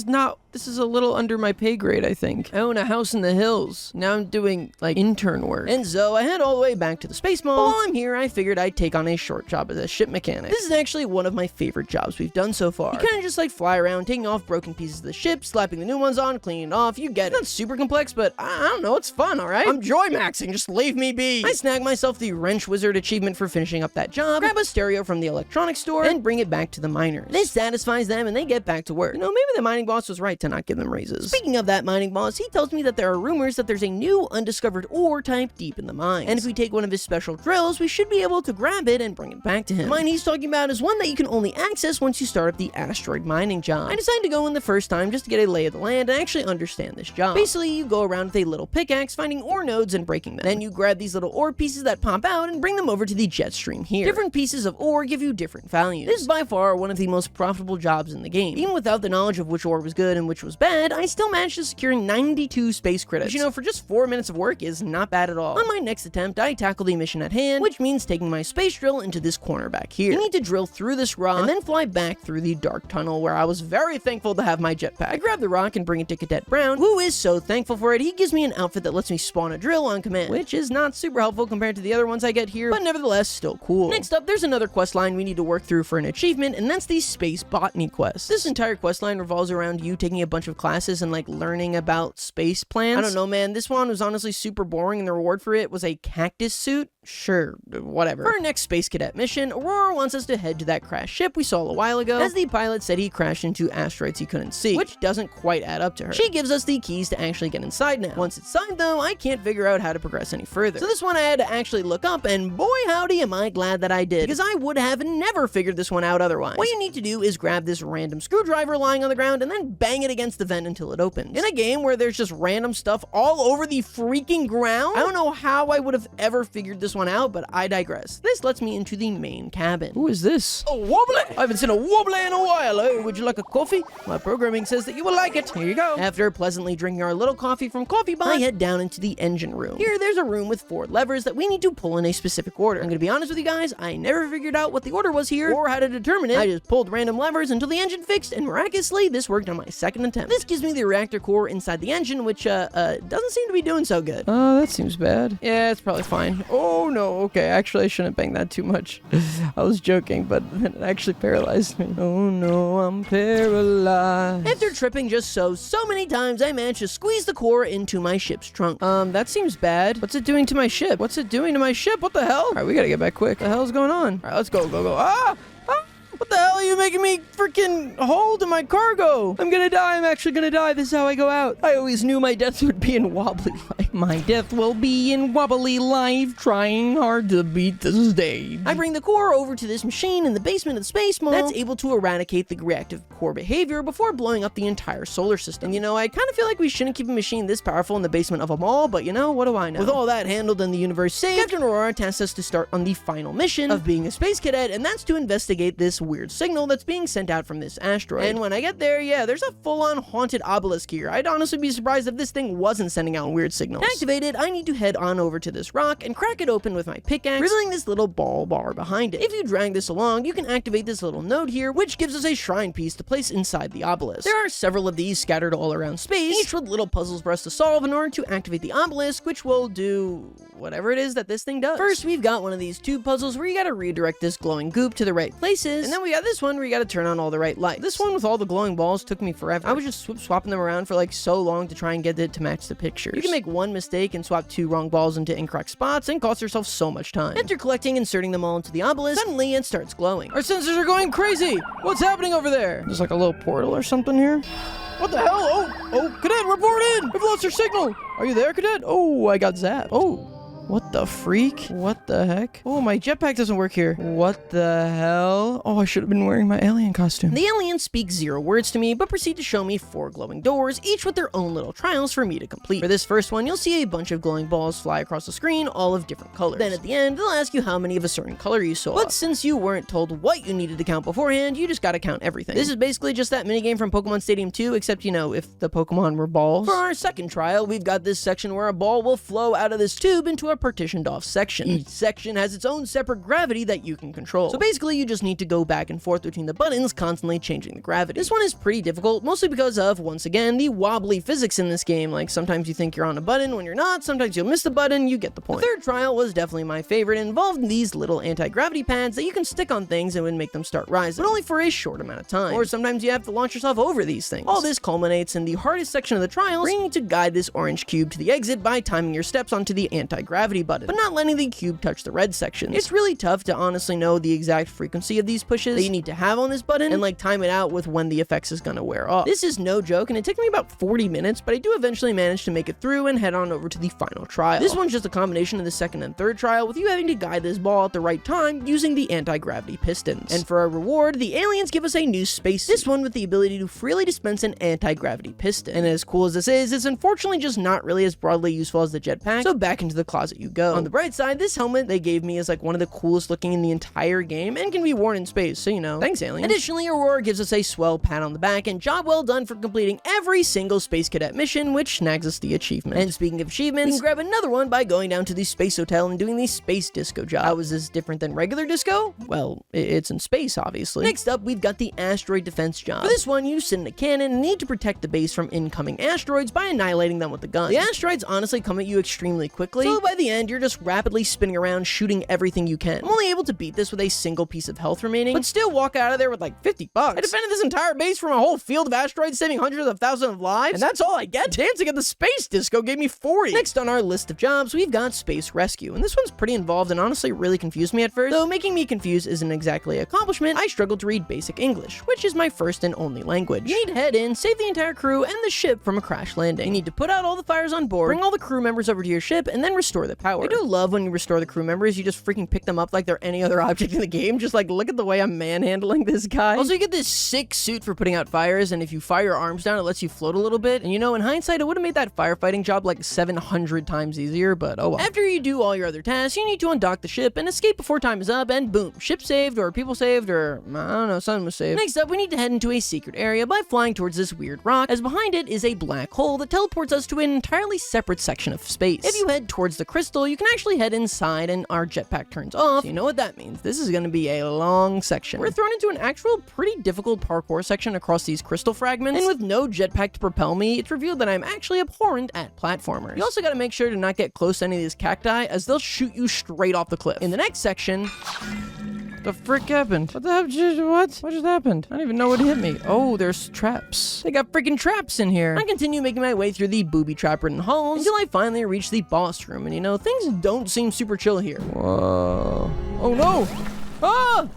is a little under my pay grade, I think. I own a house in the hills. Now I'm doing, like, intern work. And so I head all the way back to the Space Mall. But while I'm here, I figured I'd take on a short job as a ship mechanic. This is actually one of my favorite jobs we've done so far. You kind of just, like, fly around, taking off broken pieces of the ship, slapping the new ones on, cleaning it off. You get it. It's not super complex, but I don't know, it's fun, alright? I'm joy-maxing, just leave me be. I snag myself the Wrench Wizard achievement for finishing up that job, grab a stereo from the electronics store, and bring it back to the miners. This satisfies them, and they get back to work. You know, maybe the mining boss was right to not give them raises. Speaking of that mining boss, he tells me that there are rumors that there's a new undiscovered ore type deep in the mines. And if we take one of his special drills, we should be able to grab it and bring it back to him. The mine he's talking about is one that you can only access once you start up the asteroid mining job. I decided to go in the first time just to get a lay of the land and actually understand this job. Basically, you go around with a little pickaxe, finding ore nodes and breaking them. Then you grab these little ore pieces that pop out and bring them over to the jet stream here. Different pieces of ore give you different values. This is by far one of the most profitable jobs in the game. Even without the knowledge of which ore was good and which was bad, I still managed to secure 92 space credits, which, you know, for just 4 minutes of work is not bad at all. On my next attempt, I tackle the mission at hand, which means taking my space drill into this corner back here. You need to drill through this rock and then fly back through the dark tunnel, where I was very thankful to have my jetpack. I grab the rock and bring it to Cadet Brown, who is so thankful for it. He gives me an outfit that lets me spawn a drill on command, which is not super helpful compared to the other ones I get here, but nevertheless still cool. Next up, there's another quest line we need to work through for an achievement, and that's the Space Botany quest. This entire quest line revolves around you taking a bunch of classes and like learning about space plants. I don't know, man. This one was honestly super boring, and the reward for it was a cactus suit. Sure, whatever. For our next space cadet mission, Aurora wants us to head to that crashed ship we saw a while ago, as the pilot said he crashed into asteroids he couldn't see, which doesn't quite add up to her. She gives us the keys to actually get inside now. Once inside, though, I can't figure out how to progress any further. So this one I had to actually look up, and boy howdy am I glad that I did, because I would have never figured this one out otherwise. What you need to do is grab this random screwdriver lying on the ground and then bang it against the vent until it opens. In a game where there's just random stuff all over the freaking ground, I don't know how I would have ever figured this one out, but I digress. This lets me into the main cabin. Who is this? A Wobbly! I haven't seen a Wobbly in a while. Oh, would you like a coffee? My programming says that you will like it. Here you go. After pleasantly drinking our little coffee from Coffee Bot, I head down into the engine room. Here, there's a room with 4 levers that we need to pull in a specific order. I'm gonna be honest with you guys, I never figured out what the order was here or how to determine it. I just pulled random levers until the engine fixed, and miraculously, this worked on my second attempt. This gives me the reactor core inside the engine, which, doesn't seem to be doing so good. Oh, that seems bad. Yeah, it's probably fine. Oh, no, okay, actually, I shouldn't bang that too much. I was joking, but it actually paralyzed me. Oh, no, I'm paralyzed. After tripping just so many times, I managed to squeeze the core into my ship's trunk. That seems bad. What's it doing to my ship? What's it doing to my ship? What the hell? All right, we gotta get back quick. What the hell's going on? All right, let's go. Ah! What the hell are you making me freaking hold in my cargo? I'm gonna die. I'm actually gonna die. This is how I go out. I always knew my death would be in Wobbly like. My death will be in wobbly life, trying hard to beat the stage. I bring the core over to this machine in the basement of the space mall that's able to eradicate the reactive core behavior before blowing up the entire solar system. And you know, I kind of feel like we shouldn't keep a machine this powerful in the basement of a mall, but you know, what do I know? With all that handled and the universe saved, Captain Aurora tasks us to start on the final mission of being a space cadet, and that's to investigate this weird signal that's being sent out from this asteroid. And when I get there, yeah, there's a full-on haunted obelisk here. I'd honestly be surprised if this thing wasn't sending out weird signals. To activate it, I need to head on over to this rock and crack it open with my pickaxe, revealing this little ball bar behind it. If you drag this along, you can activate this little node here, which gives us a shrine piece to place inside the obelisk. There are several of these scattered all around space, each with little puzzles for us to solve in order to activate the obelisk, which will do whatever it is that this thing does. First, we've got one of these tube puzzles where you gotta redirect this glowing goop to the right places, and then we got this one where you gotta turn on all the right lights. This one with all the glowing balls took me forever. I was just swapping them around for like so long to try and get it to match the pictures. You can make one mistake and swap 2 wrong balls into incorrect spots and cost yourself so much time. After collecting and inserting them all into the obelisk, suddenly it starts glowing. Our sensors are going crazy! What's happening over there? There's like a little portal or something here. What the hell? Oh, Cadet, report in! We've lost your signal! Are you there, Cadet? Oh, I got zapped. Oh. What the freak? What the heck? Oh, my jetpack doesn't work here. What the hell? Oh, I should have been wearing my alien costume. The aliens speak 0 words to me, but proceed to show me 4 glowing doors, each with their own little trials for me to complete. For this first one, you'll see a bunch of glowing balls fly across the screen, all of different colors. Then at the end, they'll ask you how many of a certain color you saw. But since you weren't told what you needed to count beforehand, you just gotta count everything. This is basically just that minigame from Pokemon Stadium 2, except, you know, if the Pokemon were balls. For our second trial, we've got this section where a ball will flow out of this tube into a partitioned off section. Each section has its own separate gravity that you can control. So basically, you just need to go back and forth between the buttons, constantly changing the gravity. This one is pretty difficult, mostly because of, once again, the wobbly physics in this game. Like, sometimes you think you're on a button when you're not, sometimes you'll miss the button, you get the point. The third trial was definitely my favorite, and involved these little anti-gravity pads that you can stick on things and would make them start rising, but only for a short amount of time. Or sometimes you have to launch yourself over these things. All this culminates in the hardest section of the trials, bringing you to guide this orange cube to the exit by timing your steps onto the anti-gravity button, but not letting the cube touch the red sections. It's really tough to honestly know the exact frequency of these pushes that you need to have on this button and like time it out with when the effects is gonna wear off. This is no joke, and it took me about 40 minutes, but I do eventually manage to make it through and head on over to the final trial. This one's just a combination of the second and third trial, with you having to guide this ball at the right time using the anti-gravity pistons. And for our reward, the aliens give us a new space suit. This one with the ability to freely dispense an anti-gravity piston. And as cool as this is, it's unfortunately just not really as broadly useful as the jetpack, so back into the closet you go. On the bright side, this helmet they gave me is like one of the coolest looking in the entire game and can be worn in space, so you know, thanks alien. Additionally, Aurora gives us a swell pat on the back and job well done for completing every single Space Cadet mission, which snags us the achievement. And speaking of achievements, we can grab another one by going down to the Space Hotel and doing the Space Disco job. How is this different than regular disco? Well, it's in space, obviously. Next up, we've got the Asteroid Defense job. For this one, you sit in a cannon and need to protect the base from incoming asteroids by annihilating them with a gun. The asteroids honestly come at you extremely quickly, so by the end, you're just rapidly spinning around shooting everything you can. I'm only able to beat this with a single piece of health remaining, but still walk out of there with like 50 bucks. I defended this entire base from a whole field of asteroids, saving hundreds of thousands of lives, and that's all I get? Dancing at the Space Disco gave me 40. Next on our list of jobs, we've got Space Rescue, and this one's pretty involved and honestly really confused me at first. Though making me confused isn't exactly an accomplishment, I struggled to read basic English, which is my first and only language. You need to head in, save the entire crew and the ship from a crash landing. You need to put out all the fires on board, bring all the crew members over to your ship, and then restore the power. I do love when you restore the crew members, you just freaking pick them up like they're any other object in the game. Just like, look at the way I'm manhandling this guy. Also, you get this sick suit for putting out fires, and if you fire your arms down, it lets you float a little bit. And you know, in hindsight, it would have made that firefighting job like 700 times easier, but oh well. After you do all your other tasks, you need to undock the ship and escape before time is up, and boom, ship saved, or people saved, or I don't know, something was saved. Next up, we need to head into a secret area by flying towards this weird rock, as behind it is a black hole that teleports us to an entirely separate section of space. If you head towards the crystal, you can actually head inside and our jetpack turns off, so you know what that means. This is gonna be a long section. We're thrown into an actual pretty difficult parkour section across these crystal fragments, and with no jetpack to propel me, it's revealed that I'm actually abhorrent at platformers. You also gotta make sure to not get close to any of these cacti, as they'll shoot you straight off the cliff. In the next section, the frick happened? What the hell? What just happened? I don't even know what hit me. Oh, there's traps. They got freaking traps in here. I continue making my way through the booby trap-ridden halls until I finally reach the boss room, and you know, things don't seem super chill here. Whoa. Oh no! Ah!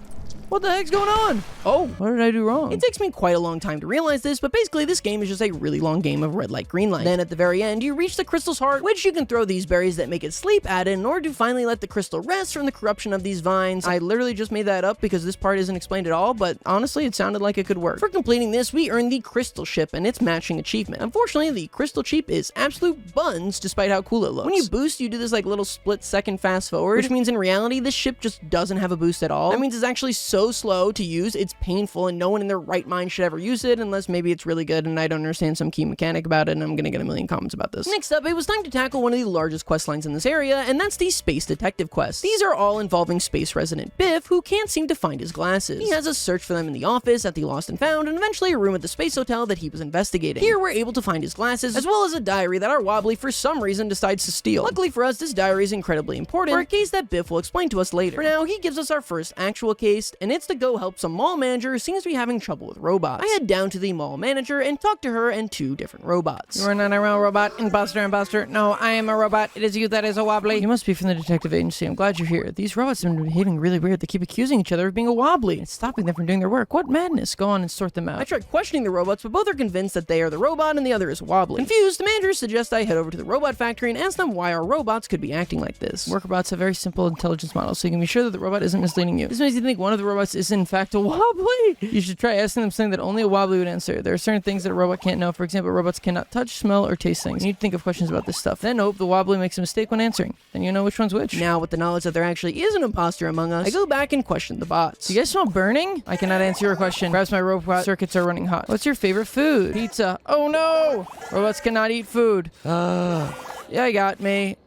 What the heck's going on? Oh, what did I do wrong? It takes me quite a long time to realize this, but basically this game is just a really long game of red light, green light. Then at the very end, you reach the crystal's heart, which you can throw these berries that make it sleep at it in order to finally let the crystal rest from the corruption of these vines. I literally just made that up because this part isn't explained at all, but honestly, it sounded like it could work. For completing this, we earned the crystal ship and its matching achievement. Unfortunately, the crystal ship is absolute buns despite how cool it looks. When you boost, you do this like little split second fast forward, which means in reality, this ship just doesn't have a boost at all. That means it's actually so slow to use, it's painful, and no one in their right mind should ever use it unless maybe it's really good and I don't understand some key mechanic about it, and I'm gonna get a million comments about this. Next up, it was time to tackle one of the largest quest lines in this area, and that's the Space Detective quest. These are all involving space resident Biff, who can't seem to find his glasses. He has us search for them in the office, at the Lost and Found, and eventually a room at the space hotel that he was investigating. Here we're able to find his glasses, as well as a diary that our Wobbly for some reason decides to steal. Luckily for us, this diary is incredibly important for a case that Biff will explain to us later. For now, he gives us our first actual case, and it's to go help some mall manager who seems to be having trouble with robots. I head down to the mall manager and talk to her and two different robots. You are not a real robot, imposter. No, I am a robot. It is you that is a Wobbly. You must be from the detective agency. I'm glad you're here. These robots have been behaving really weird. They keep accusing each other of being a Wobbly. It's stopping them from doing their work. What madness? Go on and sort them out. I tried questioning the robots, but both are convinced that they are the robot and the other is Wobbly. Confused, the manager suggests I head over to the robot factory and ask them why our robots could be acting like this. Work robots have very simple intelligence models, so you can be sure that the robot isn't misleading you. This makes you think one of the robots is in fact a Wobbly. You should try asking them something that only a Wobbly would answer. There are certain things that a robot can't know. For example, robots cannot touch, smell, or taste things. You need to think of questions about this stuff. Then hope the Wobbly makes a mistake when answering. Then you know which one's which. Now, with the knowledge that there actually is an imposter among us, I go back and question the bots. Do you guys smell burning? I cannot answer your question. Perhaps my robot circuits are running hot. What's your favorite food? Pizza. Oh no! Robots cannot eat food. Yeah, you got me.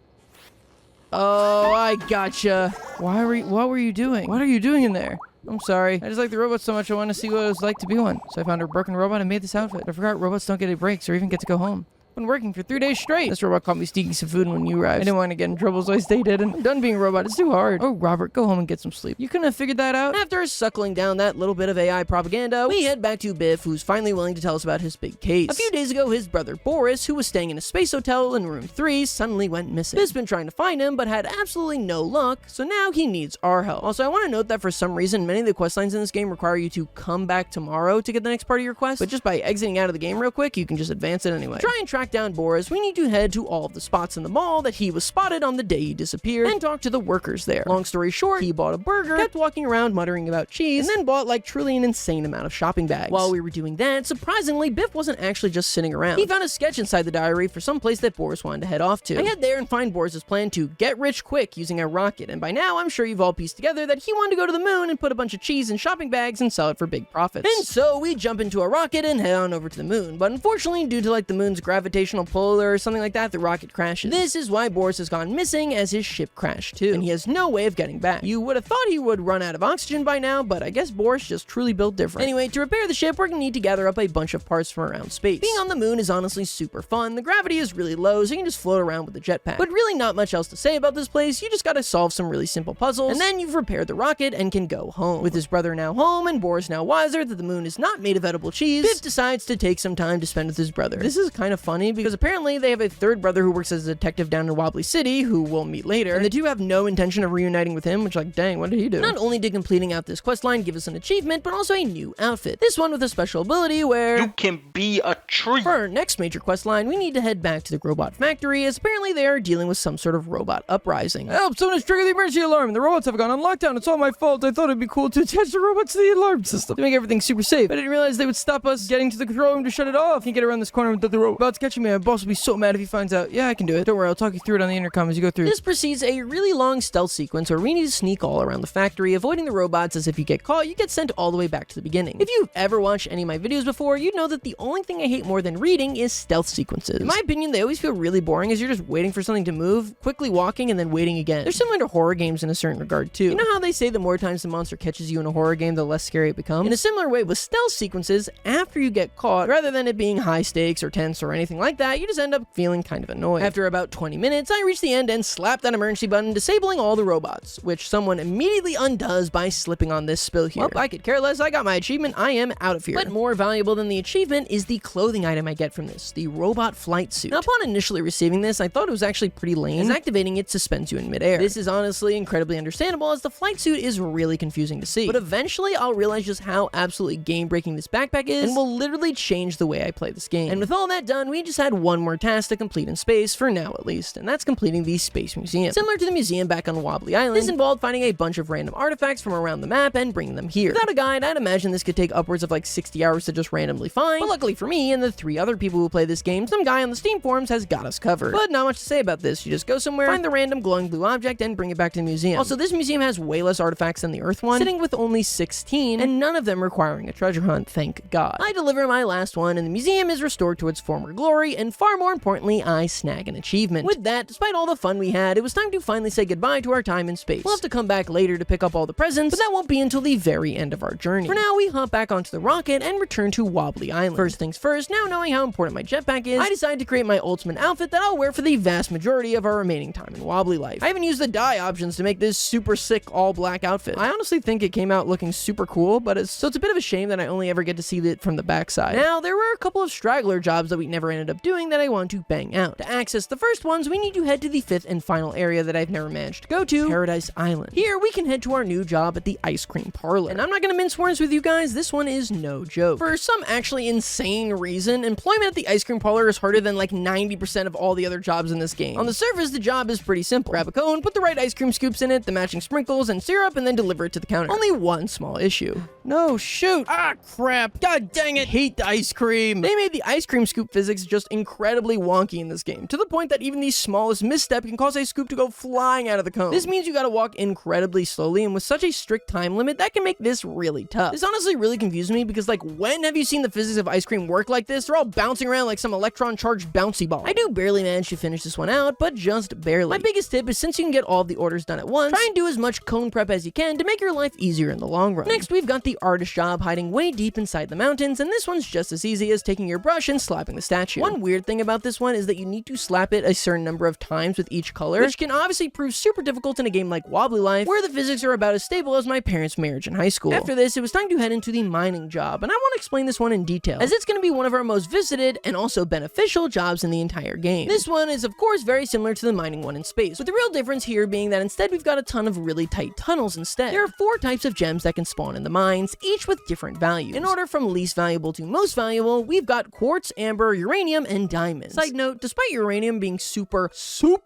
Oh, I gotcha. What were you doing? What are you doing in there? I'm sorry. I just like the robot so much I want to see what it was like to be one. So I found a broken robot and made this outfit. I forgot robots don't get any breaks or even get to go home. Been working for 3 days straight. This robot caught me sneaking some food when you arrived. I didn't want to get in trouble, so I stayed hidden. I'm done being a robot. It's too hard. Oh, Robert, go home and get some sleep. You couldn't have figured that out? After suckling down that little bit of AI propaganda, we head back to Biff, who's finally willing to tell us about his big case. A few days ago, his brother Boris, who was staying in a space hotel in room 3, suddenly went missing. Biff's been trying to find him, but had absolutely no luck, so now he needs our help. Also, I want to note that for some reason, many of the quest lines in this game require you to come back tomorrow to get the next part of your quest, but just by exiting out of the game real quick, you can just advance it anyway. Try and track down Boris. We need to head to all of the spots in the mall that he was spotted on the day he disappeared and talk to the workers there. Long story short, he bought a burger, kept walking around muttering about cheese, and then bought like truly an insane amount of shopping bags. While we were doing that, surprisingly, Biff wasn't actually just sitting around. He found a sketch inside the diary for some place that Boris wanted to head off to. I head there and find Boris's plan to get rich quick using a rocket, and by now I'm sure you've all pieced together that he wanted to go to the moon and put a bunch of cheese in shopping bags and sell it for big profits. And so we jump into a rocket and head on over to the moon, but unfortunately due to like the moon's gravitational pull or something like that, the rocket crashes. This is why Boris has gone missing, as his ship crashed too, and he has no way of getting back. You would have thought he would run out of oxygen by now, but I guess Boris just truly built different. Anyway, to repair the ship, we're gonna need to gather up a bunch of parts from around space. Being on the moon is honestly super fun. The gravity is really low, so you can just float around with a jetpack. But really not much else to say about this place. You just gotta solve some really simple puzzles, and then you've repaired the rocket and can go home. With his brother now home and Boris now wiser that the moon is not made of edible cheese, Biff decides to take some time to spend with his brother. This is kind of funny because apparently they have a third brother who works as a detective down in Wobbly City, who we'll meet later, and the two have no intention of reuniting with him, which like, dang, what did he do? Not only did completing out this questline give us an achievement, but also a new outfit. This one with a special ability where you can be a tree. For our next major questline, we need to head back to the robot factory, as apparently they are dealing with some sort of robot uprising. Help, someone has triggered the emergency alarm. The robots have gone on lockdown. It's all my fault. I thought it'd be cool to attach the robots to the alarm system to make everything super safe. I didn't realize they would stop us getting to the control room to shut it off. Can't get around this corner without the robot's catching me. My boss will be so mad if he finds out. Yeah, I can do it. Don't worry, I'll talk you through it on the intercom as you go through. This precedes a really long stealth sequence where we need to sneak all around the factory, avoiding the robots, as if you get caught, you get sent all the way back to the beginning. If you've ever watched any of my videos before, you'd know that the only thing I hate more than reading is stealth sequences. In my opinion, they always feel really boring, as you're just waiting for something to move, quickly walking, and then waiting again. They're similar to horror games in a certain regard too. You know how they say the more times the monster catches you in a horror game, the less scary it becomes? In a similar way with stealth sequences, after you get caught, rather than it being high stakes or tense or anything anything like that, you just end up feeling kind of annoyed. After about 20 minutes, I reach the end and slap that emergency button, disabling all the robots, which someone immediately undoes by slipping on this spill here. Well, I could care less. I got my achievement. I am out of here. But more valuable than the achievement is the clothing item I get from this, the robot flight suit. Now, upon initially receiving this, I thought it was actually pretty lame, as activating it suspends you in midair. This is honestly incredibly understandable, as the flight suit is really confusing to see. But eventually, I'll realize just how absolutely game-breaking this backpack is, and will literally change the way I play this game. And with all that done, we just had one more task to complete in space, for now at least, and that's completing the Space Museum. Similar to the museum back on Wobbly Island, this involved finding a bunch of random artifacts from around the map and bringing them here. Without a guide, I'd imagine this could take upwards of like 60 hours to just randomly find, but luckily for me and the 3 other people who play this game, some guy on the Steam forums has got us covered. But not much to say about this. You just go somewhere, find the random glowing blue object, and bring it back to the museum. Also, this museum has way less artifacts than the Earth one, sitting with only 16, and none of them requiring a treasure hunt, thank God. I deliver my last one, and the museum is restored to its former glory, and far more importantly, I snag an achievement. With that, despite all the fun we had, it was time to finally say goodbye to our time in space. We'll have to come back later to pick up all the presents, but that won't be until the very end of our journey. For now, we hop back onto the rocket and return to Wobbly Island. First things first, now knowing how important my jetpack is, I decided to create my ultimate outfit that I'll wear for the vast majority of our remaining time in Wobbly life. I even used the dye options to make this super sick all-black outfit. I honestly think it came out looking super cool, but it's a bit of a shame that I only ever get to see it from the backside. Now, there were a couple of straggler jobs that we never ended up doing that I want to bang out. To access the first ones, we need to head to the 5th and final area that I've never managed to go to, Paradise Island. Here, we can head to our new job at the ice cream parlor. And I'm not gonna mince words with you guys, this one is no joke. For some actually insane reason, employment at the ice cream parlor is harder than like 90% of all the other jobs in this game. On the surface, the job is pretty simple. Grab a cone, put the right ice cream scoops in it, the matching sprinkles and syrup, and then deliver it to the counter. Only one small issue. No, shoot. Ah, crap. God dang it. Hate the ice cream. They made the ice cream scoop physics just incredibly wonky in this game, to the point that even the smallest misstep can cause a scoop to go flying out of the cone. This means you gotta walk incredibly slowly, and with such a strict time limit, that can make this really tough. This honestly really confused me, because like, when have you seen the physics of ice cream work like this? They're all bouncing around like some electron-charged bouncy ball. I do barely manage to finish this one out, but just barely. My biggest tip is, since you can get all of the orders done at once, try and do as much cone prep as you can to make your life easier in the long run. Next, we've got the artist job hiding way deep inside the mountains, and this one's just as easy as taking your brush and slapping the statue. One weird thing about this one is that you need to slap it a certain number of times with each color, which can obviously prove super difficult in a game like Wobbly Life, where the physics are about as stable as my parents' marriage in high school. After this, it was time to head into the mining job, and I want to explain this one in detail, as it's going to be one of our most visited and also beneficial jobs in the entire game. This one is of course very similar to the mining one in space, with the real difference here being that instead we've got a ton of really tight tunnels instead. There are 4 types of gems that can spawn in the mines, each with different values. In order from least valuable to most valuable, we've got quartz, amber, uranium, and diamonds. Side note, despite uranium being super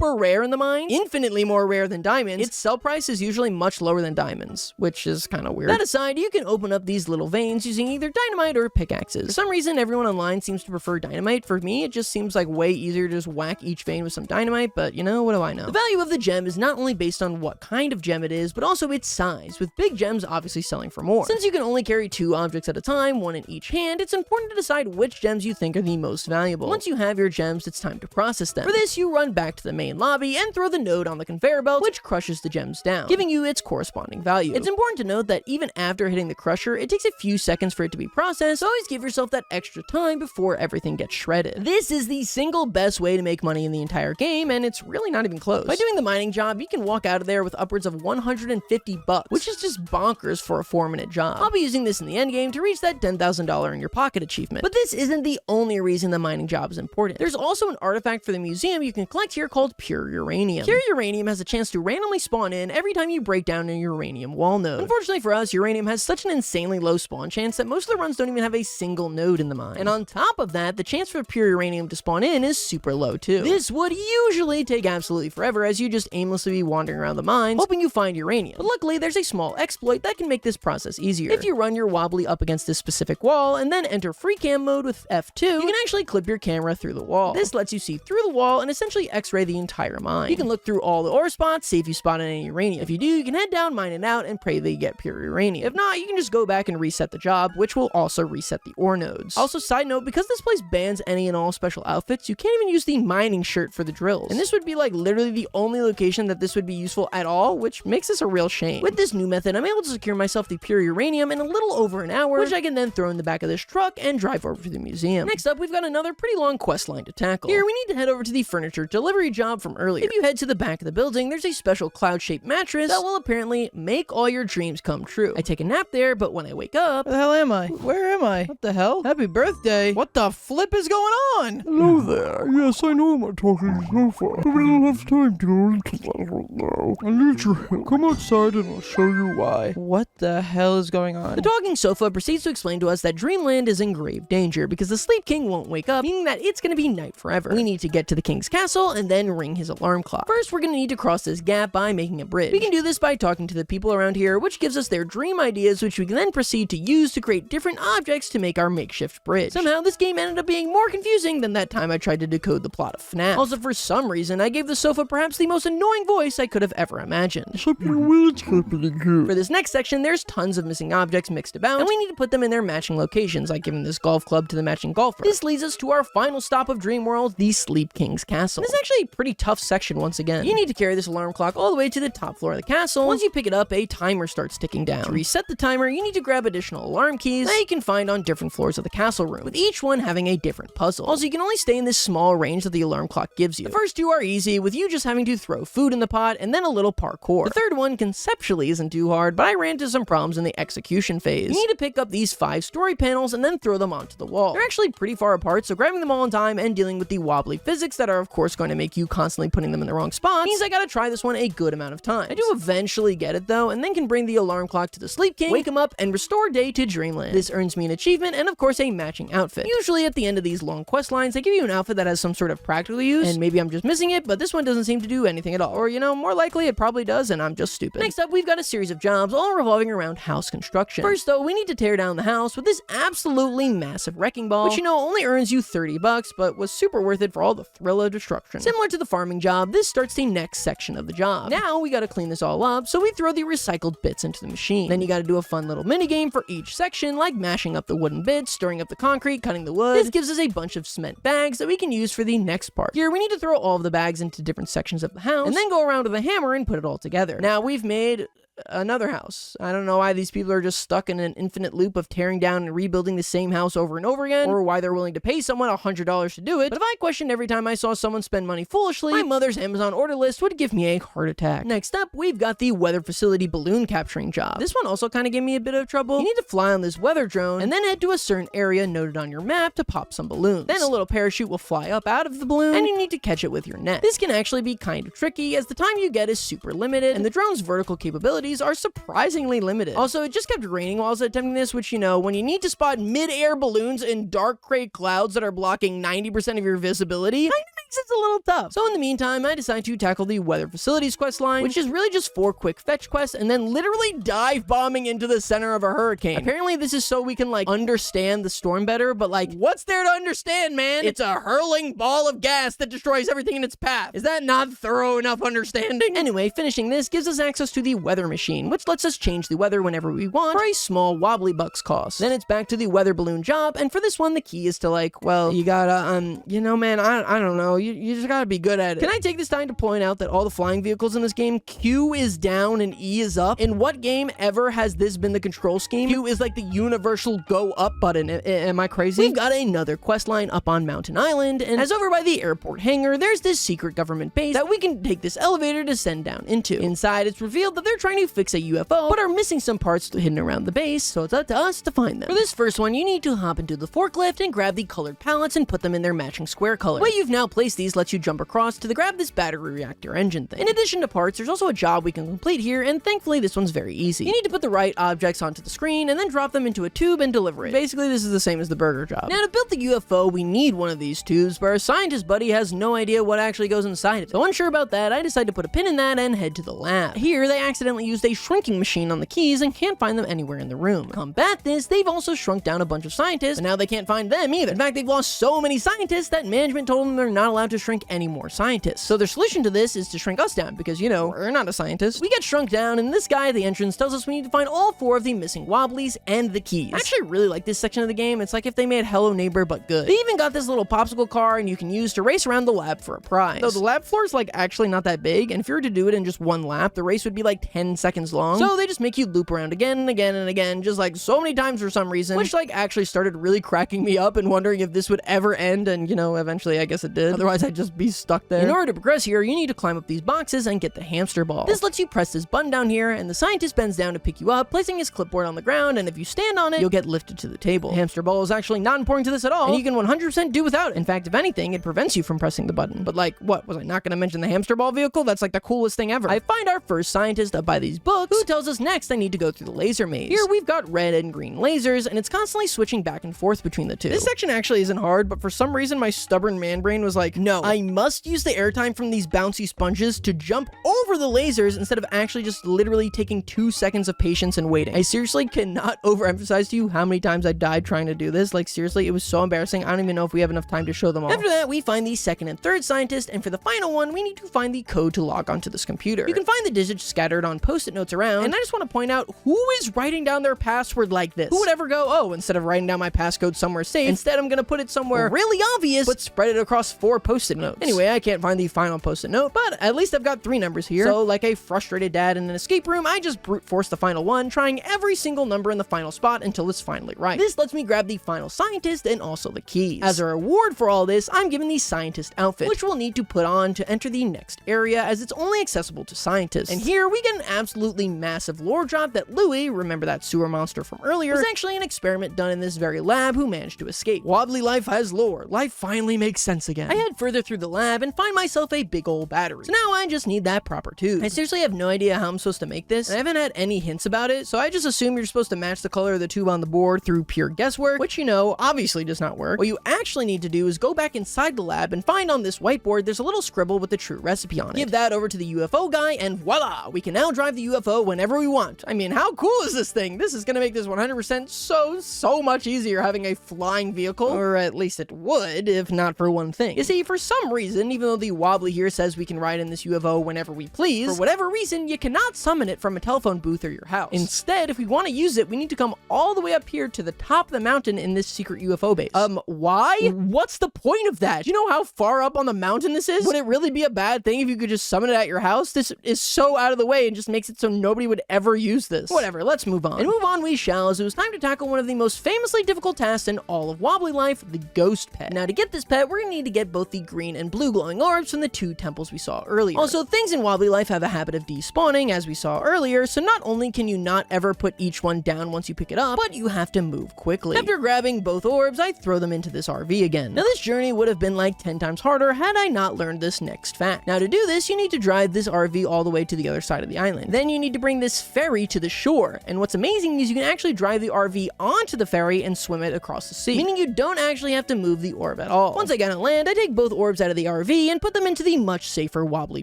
rare in the mine, infinitely more rare than diamonds, its sell price is usually much lower than diamonds, which is kind of weird. That aside, you can open up these little veins using either dynamite or pickaxes. For some reason, everyone online seems to prefer dynamite. For me, it just seems like way easier to just whack each vein with some dynamite, but you know, what do I know? The value of the gem is not only based on what kind of gem it is, but also its size, with big gems obviously selling for more. Since you can only carry 2 objects at a time, one in each hand, it's important to decide which gems you think are the most valuable. Once you have your gems, it's time to process them. For this, you run back to the main lobby and throw the node on the conveyor belt, which crushes the gems down, giving you its corresponding value. It's important to note that even after hitting the crusher, it takes a few seconds for it to be processed, so always give yourself that extra time before everything gets shredded. This is the single best way to make money in the entire game, and it's really not even close. By doing the mining job, you can walk out of there with upwards of 150 bucks, which is just bonkers for a 4-minute job. I'll be using this in the endgame to reach that $10,000 in your pocket achievement. But this isn't the only reason the mining job is important. There's also an artifact for the museum you can collect here called pure uranium. Pure uranium has a chance to randomly spawn in every time you break down a uranium wall node. Unfortunately for us, uranium has such an insanely low spawn chance that most of the runs don't even have a single node in the mine. And on top of that, the chance for pure uranium to spawn in is super low too. This would usually take absolutely forever, as you just aimlessly be wandering around the mines, hoping you find uranium. But luckily, there's a small exploit that can make this process easier. If you run your Wobbly up against this specific wall and then enter free cam mode with F2, you can actually clip your camera through the wall. This lets you see through the wall and essentially x-ray the entire mine. You can look through all the ore spots, see if you spot any uranium. If you do, you can head down, mine it out, and pray that you get pure uranium. If not, you can just go back and reset the job, which will also reset the ore nodes. Also, side note, because this place bans any and all special outfits, you can't even use the mining shirt for the drills. And this would be like literally the only location that this would be useful at all, which makes this a real shame. With this new method, I'm able to secure myself the pure uranium in a little over an hour, which I can then throw in the back of this truck and drive over to the museum. Next up, we've got another pretty long quest line to tackle. Here, we need to head over to the furniture delivery job from earlier. If you head to the back of the building, there's a special cloud-shaped mattress that will apparently make all your dreams come true. I take a nap there, but when I wake up... Where the hell am I? Where am I? What the hell? Happy birthday. What the flip is going on? Hello there. Yes, I know I'm a talking sofa, but we don't have time to go into that right now. I need your help. Come outside and I'll show you why. What the hell is going on? The talking sofa proceeds to explain to us that Dreamland is in grave danger because the Sleep King won't wake up, meaning that it's gonna be night forever. We need to get to the King's castle and then ring his alarm clock. First, we're gonna need to cross this gap by making a bridge. We can do this by talking to the people around here, which gives us their dream ideas, which we can then proceed to use to create different objects to make our makeshift bridge. Somehow, this game ended up being more confusing than that time I tried to decode the plot of FNAF. Also, for some reason, I gave the sofa perhaps the most annoying voice I could have ever imagined. Something weird's happening here. For this next section, there's tons of missing objects mixed about, and we need to put them in their matching locations, like giving this golf club to the matching golfer. This leads us to our final stop of Dream World, the Sleep King's castle. This is actually a pretty tough section once again. You need to carry this alarm clock all the way to the top floor of the castle. Once you pick it up, a timer starts ticking down. To reset the timer, you need to grab additional alarm keys that you can find on different floors of the castle room, with each one having a different puzzle. Also, you can only stay in this small range that the alarm clock gives you. The first two are easy, with you just having to throw food in the pot and then a little parkour. The third one conceptually isn't too hard, but I ran into some problems in the execution phase. You need to pick up these 5 story panels and then throw them onto the wall. They're actually pretty far apart, so grabbing them all in time and dealing with the wobbly physics that are of course going to make you constantly putting them in the wrong spots means I gotta try this one a good amount of times. I do eventually get it though, and then can bring the alarm clock to the Sleep King, wake him up, and restore day to Dreamland. This earns me an achievement and of course a matching outfit. Usually at the end of these long quest lines, they give you an outfit that has some sort of practical use, and maybe I'm just missing it, but this one doesn't seem to do anything at all. Or, you know, more likely it probably does, and I'm just stupid. Next up, we've got a series of jobs all revolving around house construction. First though, we need to tear down the house with this absolutely massive wrecking ball, which, you know, only earns you $30, but was super worth it for all the thrill of destruction. Similar to the farming job, this starts the next section of the job. Now we gotta clean this all up, so we throw the recycled bits into the machine. Then you gotta do a fun little mini game for each section, like mashing up the wooden bits, stirring up the concrete, cutting the wood. This gives us a bunch of cement bags that we can use for the next part. Here, we need to throw all of the bags into different sections of the house, and then go around with a hammer and put it all together. Now we've made another house. I don't know why these people are just stuck in an infinite loop of tearing down and rebuilding the same house over and over again, or why they're willing to pay someone $100 to do it. But if I questioned every time I saw someone spend money foolishly, my mother's Amazon order list would give me a heart attack. Next up, we've got the weather facility balloon capturing job. This one also kind of gave me a bit of trouble. You need to fly on this weather drone and then head to a certain area noted on your map to pop some balloons. Then a little parachute will fly up out of the balloon, and you need to catch it with your net. This can actually be kind of tricky, as the time you get is super limited, and the drone's vertical capabilities are surprisingly limited. Also, it just kept raining while I was attempting this, which, you know, when you need to spot mid-air balloons in dark gray clouds that are blocking 90% of your visibility, kind of makes it a little tough. So in the meantime, I decided to tackle the weather facilities quest line, which is really just 4 quick fetch quests and then literally dive bombing into the center of a hurricane. Apparently this is so we can like understand the storm better, but like, what's there to understand, man? It's a hurling ball of gas that destroys everything in its path. Is that not thorough enough understanding? Anyway, finishing this gives us access to the weather machine, which lets us change the weather whenever we want for a small wobbly bucks cost. Then it's back to the weather balloon job, and for this one, the key is to like, well, you gotta, you know, man, I don't know, you just gotta be good at it. Can I take this time to point out that all the flying vehicles in this game, Q is down and E is up? In what game ever has this been the control scheme? Q is like the universal go up button. Am I crazy? We've got another quest line up on Mountain Island, and as over by the airport hangar, there's this secret government base that we can take this elevator to send down into. Inside, it's revealed that they're trying to fix a UFO, but are missing some parts hidden around the base, so it's up to us to find them. For this first one, you need to hop into the forklift and grab the colored pallets and put them in their matching square color. The way you've now placed these lets you jump across to grab this battery reactor engine thing. In addition to parts, there's also a job we can complete here, and thankfully this one's very easy. You need to put the right objects onto the screen and then drop them into a tube and deliver it. Basically, this is the same as the burger job. Now, to build the UFO, we need one of these tubes, but our scientist buddy has no idea what actually goes inside it. So unsure about that, I decided to put a pin in that and head to the lab. Here, they accidentally used a shrinking machine on the keys and can't find them anywhere in the room. To combat this, they've also shrunk down a bunch of scientists, and now they can't find them either. In fact, they've lost so many scientists that management told them they're not allowed to shrink any more scientists. So their solution to this is to shrink us down, because, you know, we're not a scientist. We get shrunk down, and this guy at the entrance tells us we need to find all 4 of the missing wobblies and the keys. I actually really like this section of the game. It's like if they made Hello Neighbor, but good. They even got this little popsicle car, and you can use to race around the lab for a prize. Though the lab floor is like actually not that big, and if you were to do it in just one lap, the race would be like 10 seconds long. So they just make you loop around again and again and again, just like so many times for some reason, which like actually started really cracking me up and wondering if this would ever end, and you know, eventually I guess it did. Otherwise I'd just be stuck there. In order to progress here, you need to climb up these boxes and get the hamster ball. This lets you press this button down here, and the scientist bends down to pick you up, placing his clipboard on the ground, and if you stand on it, you'll get lifted to the table. The hamster ball is actually not important to this at all, and you can 100% do without it. In fact, if anything, it prevents you from pressing the button. But like, what? Was I not gonna mention the hamster ball vehicle? That's like the coolest thing ever. I find our first scientist up by these books, who tells us next I need to go through the laser maze. Here we've got red and green lasers, and it's constantly switching back and forth between the two. This section actually isn't hard, but for some reason my stubborn man brain was like, no, I must use the airtime from these bouncy sponges to jump over the lasers instead of actually just literally taking 2 seconds of patience and waiting. I seriously cannot overemphasize to you how many times I died trying to do this. Like seriously, it was so embarrassing. I don't even know if we have enough time to show them all. After that, we find the second and third scientist, and for the final one, we need to find the code to log onto this computer. You can find the digits scattered on post-it notes around, and I just want to point out, who is writing down their password like this? Who would ever go, oh, instead of writing down my passcode somewhere safe, instead I'm gonna put it somewhere really obvious, but spread it across 4 post-it notes. Anyway, I can't find the final post-it note, but at least I've got 3 numbers here. So like a frustrated dad in an escape room, I just brute force the final one, trying every single number in the final spot until it's finally right. This lets me grab the final scientist and also the keys. As a reward for all this, I'm given the scientist outfit, which we'll need to put on to enter the next area, as it's only accessible to scientists. And here we get an absolutely massive lore drop that Louie, remember that sewer monster from earlier, was actually an experiment done in this very lab who managed to escape. Wobbly life has lore. Life finally makes sense again. I head further through the lab and find myself a big old battery. So now I just need that proper tube. I seriously have no idea how I'm supposed to make this, and I haven't had any hints about it, so I just assume you're supposed to match the color of the tube on the board through pure guesswork, which, you know, obviously does not work. What you actually need to do is go back inside the lab and find on this whiteboard there's a little scribble with the true recipe on it. Give that over to the UFO guy, and voila! We can now drive the UFO whenever we want. I mean, how cool is this thing? This is gonna make this 100% so much easier having a flying vehicle, or at least it would, if not for one thing. You see, for some reason, even though the Wobbly here says we can ride in this UFO whenever we please, for whatever reason, you cannot summon it from a telephone booth or your house. Instead, if we want to use it, we need to come all the way up here to the top of the mountain in this secret UFO base. Why? What's the point of that? Do you know how far up on the mountain this is? Would it really be a bad thing if you could just summon it at your house? This is so out of the way and just makes it so nobody would ever use this. Whatever, let's move on. And move on we shall, as it was time to tackle one of the most famously difficult tasks in all of Wobbly life, the ghost pet. Now, to get this pet, we're gonna need to get both the green and blue glowing orbs from the 2 temples we saw earlier. Also, things in Wobbly life have a habit of despawning, as we saw earlier, so not only can you not ever put each one down once you pick it up, but you have to move quickly. After grabbing both orbs, I throw them into this RV again. Now, this journey would have been like 10 times harder had I not learned this next fact. Now, to do this, you need to drive this RV all the way to the other side of the island. Then you need to bring this ferry to the shore, and what's amazing is you can actually drive the RV onto the ferry and swim it across the sea, meaning you don't actually have to move the orb at all. Once I get on land, I take both orbs out of the RV and put them into the much safer Wobbly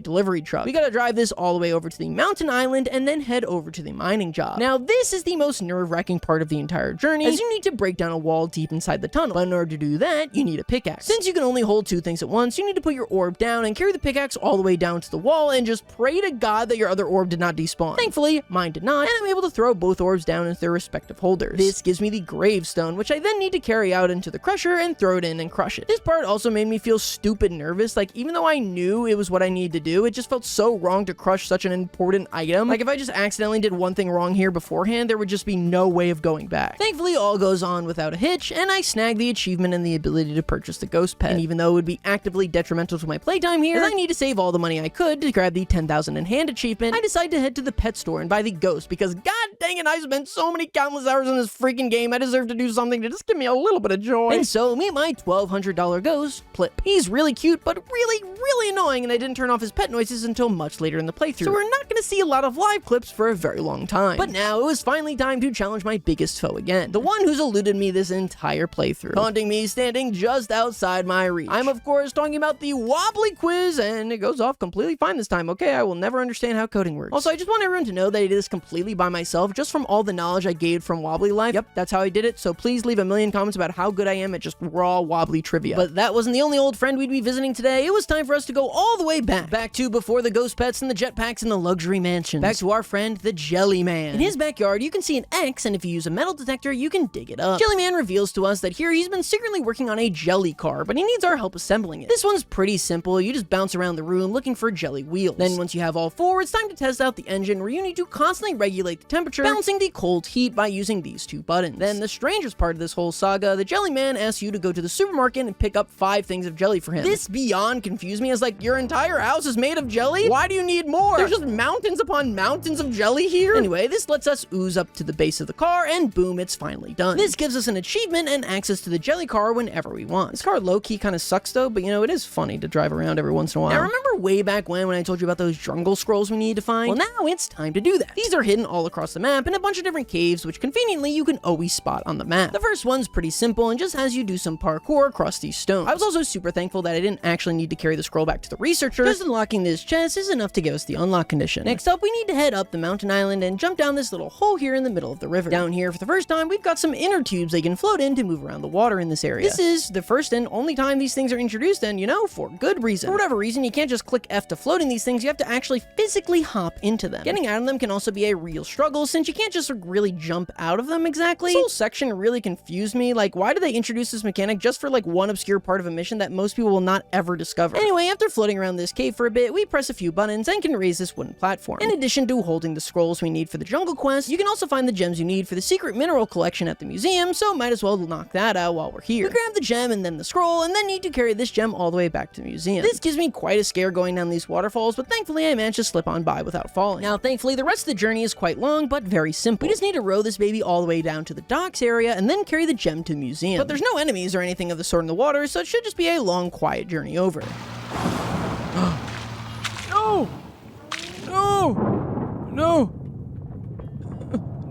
delivery truck. We gotta drive this all the way over to the mountain island and then head over to the mining job. Now, this is the most nerve-wracking part of the entire journey, as you need to break down a wall deep inside the tunnel. But in order to do that, you need a pickaxe. Since you can only hold 2 things at once, you need to put your orb down and carry the pickaxe all the way down to the wall and just pray to God that your other orb did not despawn. Thankfully, mine did not, and I'm able to throw both orbs down into their respective holders. This gives me the gravestone, which I then need to carry out into the crusher and throw it in and crush it. This part also made me feel stupid nervous. Like, even though I knew it was what I needed to do, it just felt so wrong to crush such an important item. Like, if I just accidentally did one thing wrong here beforehand, there would just be no way of going back. Thankfully, all goes on without a hitch, and I snag the achievement and the ability to purchase the ghost pet. And even though it would be actively detrimental to my playtime here, as I need to save all the money I could to grab the 10,000 in hand achievement, I decide to head to the pet store and buy the ghost, because god dang it, I spent so many countless hours in this freaking game, I deserve to do something to just give me a little bit of joy. And so, meet my $1,200 ghost, Plip. He's really cute, but really annoying, and I didn't turn off his pet noises until much later in the playthrough. So we're not gonna see a lot of live clips for a very long time. But now, it was finally time to challenge my biggest foe again. The one who's eluded me this entire playthrough, taunting me standing just outside my reach. I'm, of course, talking about the Wobbly quiz, and it goes off completely fine this time, okay? I will never understand how coding works. Also, I just want everyone to know that I did this completely by myself, just from all the knowledge I gained from Wobbly life. Yep, that's how I did it, so please leave a million comments about how good I am at just raw Wobbly trivia. But that wasn't the only old friend we'd be visiting today. It was time for us to go all the way back to before the ghost pets and the jetpacks and the luxury mansions. Back to our friend, the Jelly Man. In his backyard, you can see an X, and if you use a metal detector, you can dig it up. Jelly Man reveals to us that here he's been secretly working on a jelly car, but he needs our help assembling it. This one's pretty simple. You just bounce around the room looking for jelly wheels. Then once you have all 4, it's time to test out the engine where you need to constantly regulate the temperature, balancing the cold heat by using these two buttons. Then the strangest part of this whole saga, the jelly man asks you to go to the supermarket and pick up 5 things of jelly for him. This beyond confused me, as like, your entire house is made of jelly? Why do you need more? There's just mountains upon mountains of jelly here? Anyway, this lets us ooze up to the base of the car, and boom, it's finally done. This gives us an achievement and access to the jelly car whenever we want. This car low-key kind of sucks though, but you know, it is funny to drive around every once in a while. Now, remember way back when I told you about those jungle scrolls we need to find? Well, now it's time to do that. These are hidden all across the map in a bunch of different caves, which conveniently you can always spot on the map. The first one's pretty simple and just has you do some parkour across these stones. I was also super thankful that I didn't actually need to carry the scroll back to the researcher. Just unlocking this chest is enough to give us the unlock condition. Next up, we need to head up the mountain island and jump down this little hole here in the middle of the river. Down here, for the first time, we've got some inner tubes they can float in to move around the water in this area. This is the first and only time these things are introduced, and you know, for good reason. For whatever reason, you can't just click F to float in these things, you have to actually physically hop into them. Getting out of them can also be a real struggle, since you can't just really jump out of them exactly. This whole section really confused me. Like, why do they introduce this mechanic just for like one obscure part of a mission that most people will not ever discover? Anyway, after floating around this cave for a bit, we press a few buttons and can raise this wooden platform. In addition to holding the scrolls we need for the jungle quest, you can also find the gems you need for the secret mineral collection at the museum, so might as well knock that out while we're here. We grab the gem and then the scroll, and then need to carry this gem all the way back to the museum. This gives me quite a scare going down these waterfalls, but thankfully I managed to slip on by without falling. Now, thankfully, the rest of the journey is quite long, but very simple. We just need to row this baby all the way down to the docks area and then carry the gem to the museum. But there's no enemies or anything of the sort in the water, so it should just be a long, quiet journey over. No! No! No!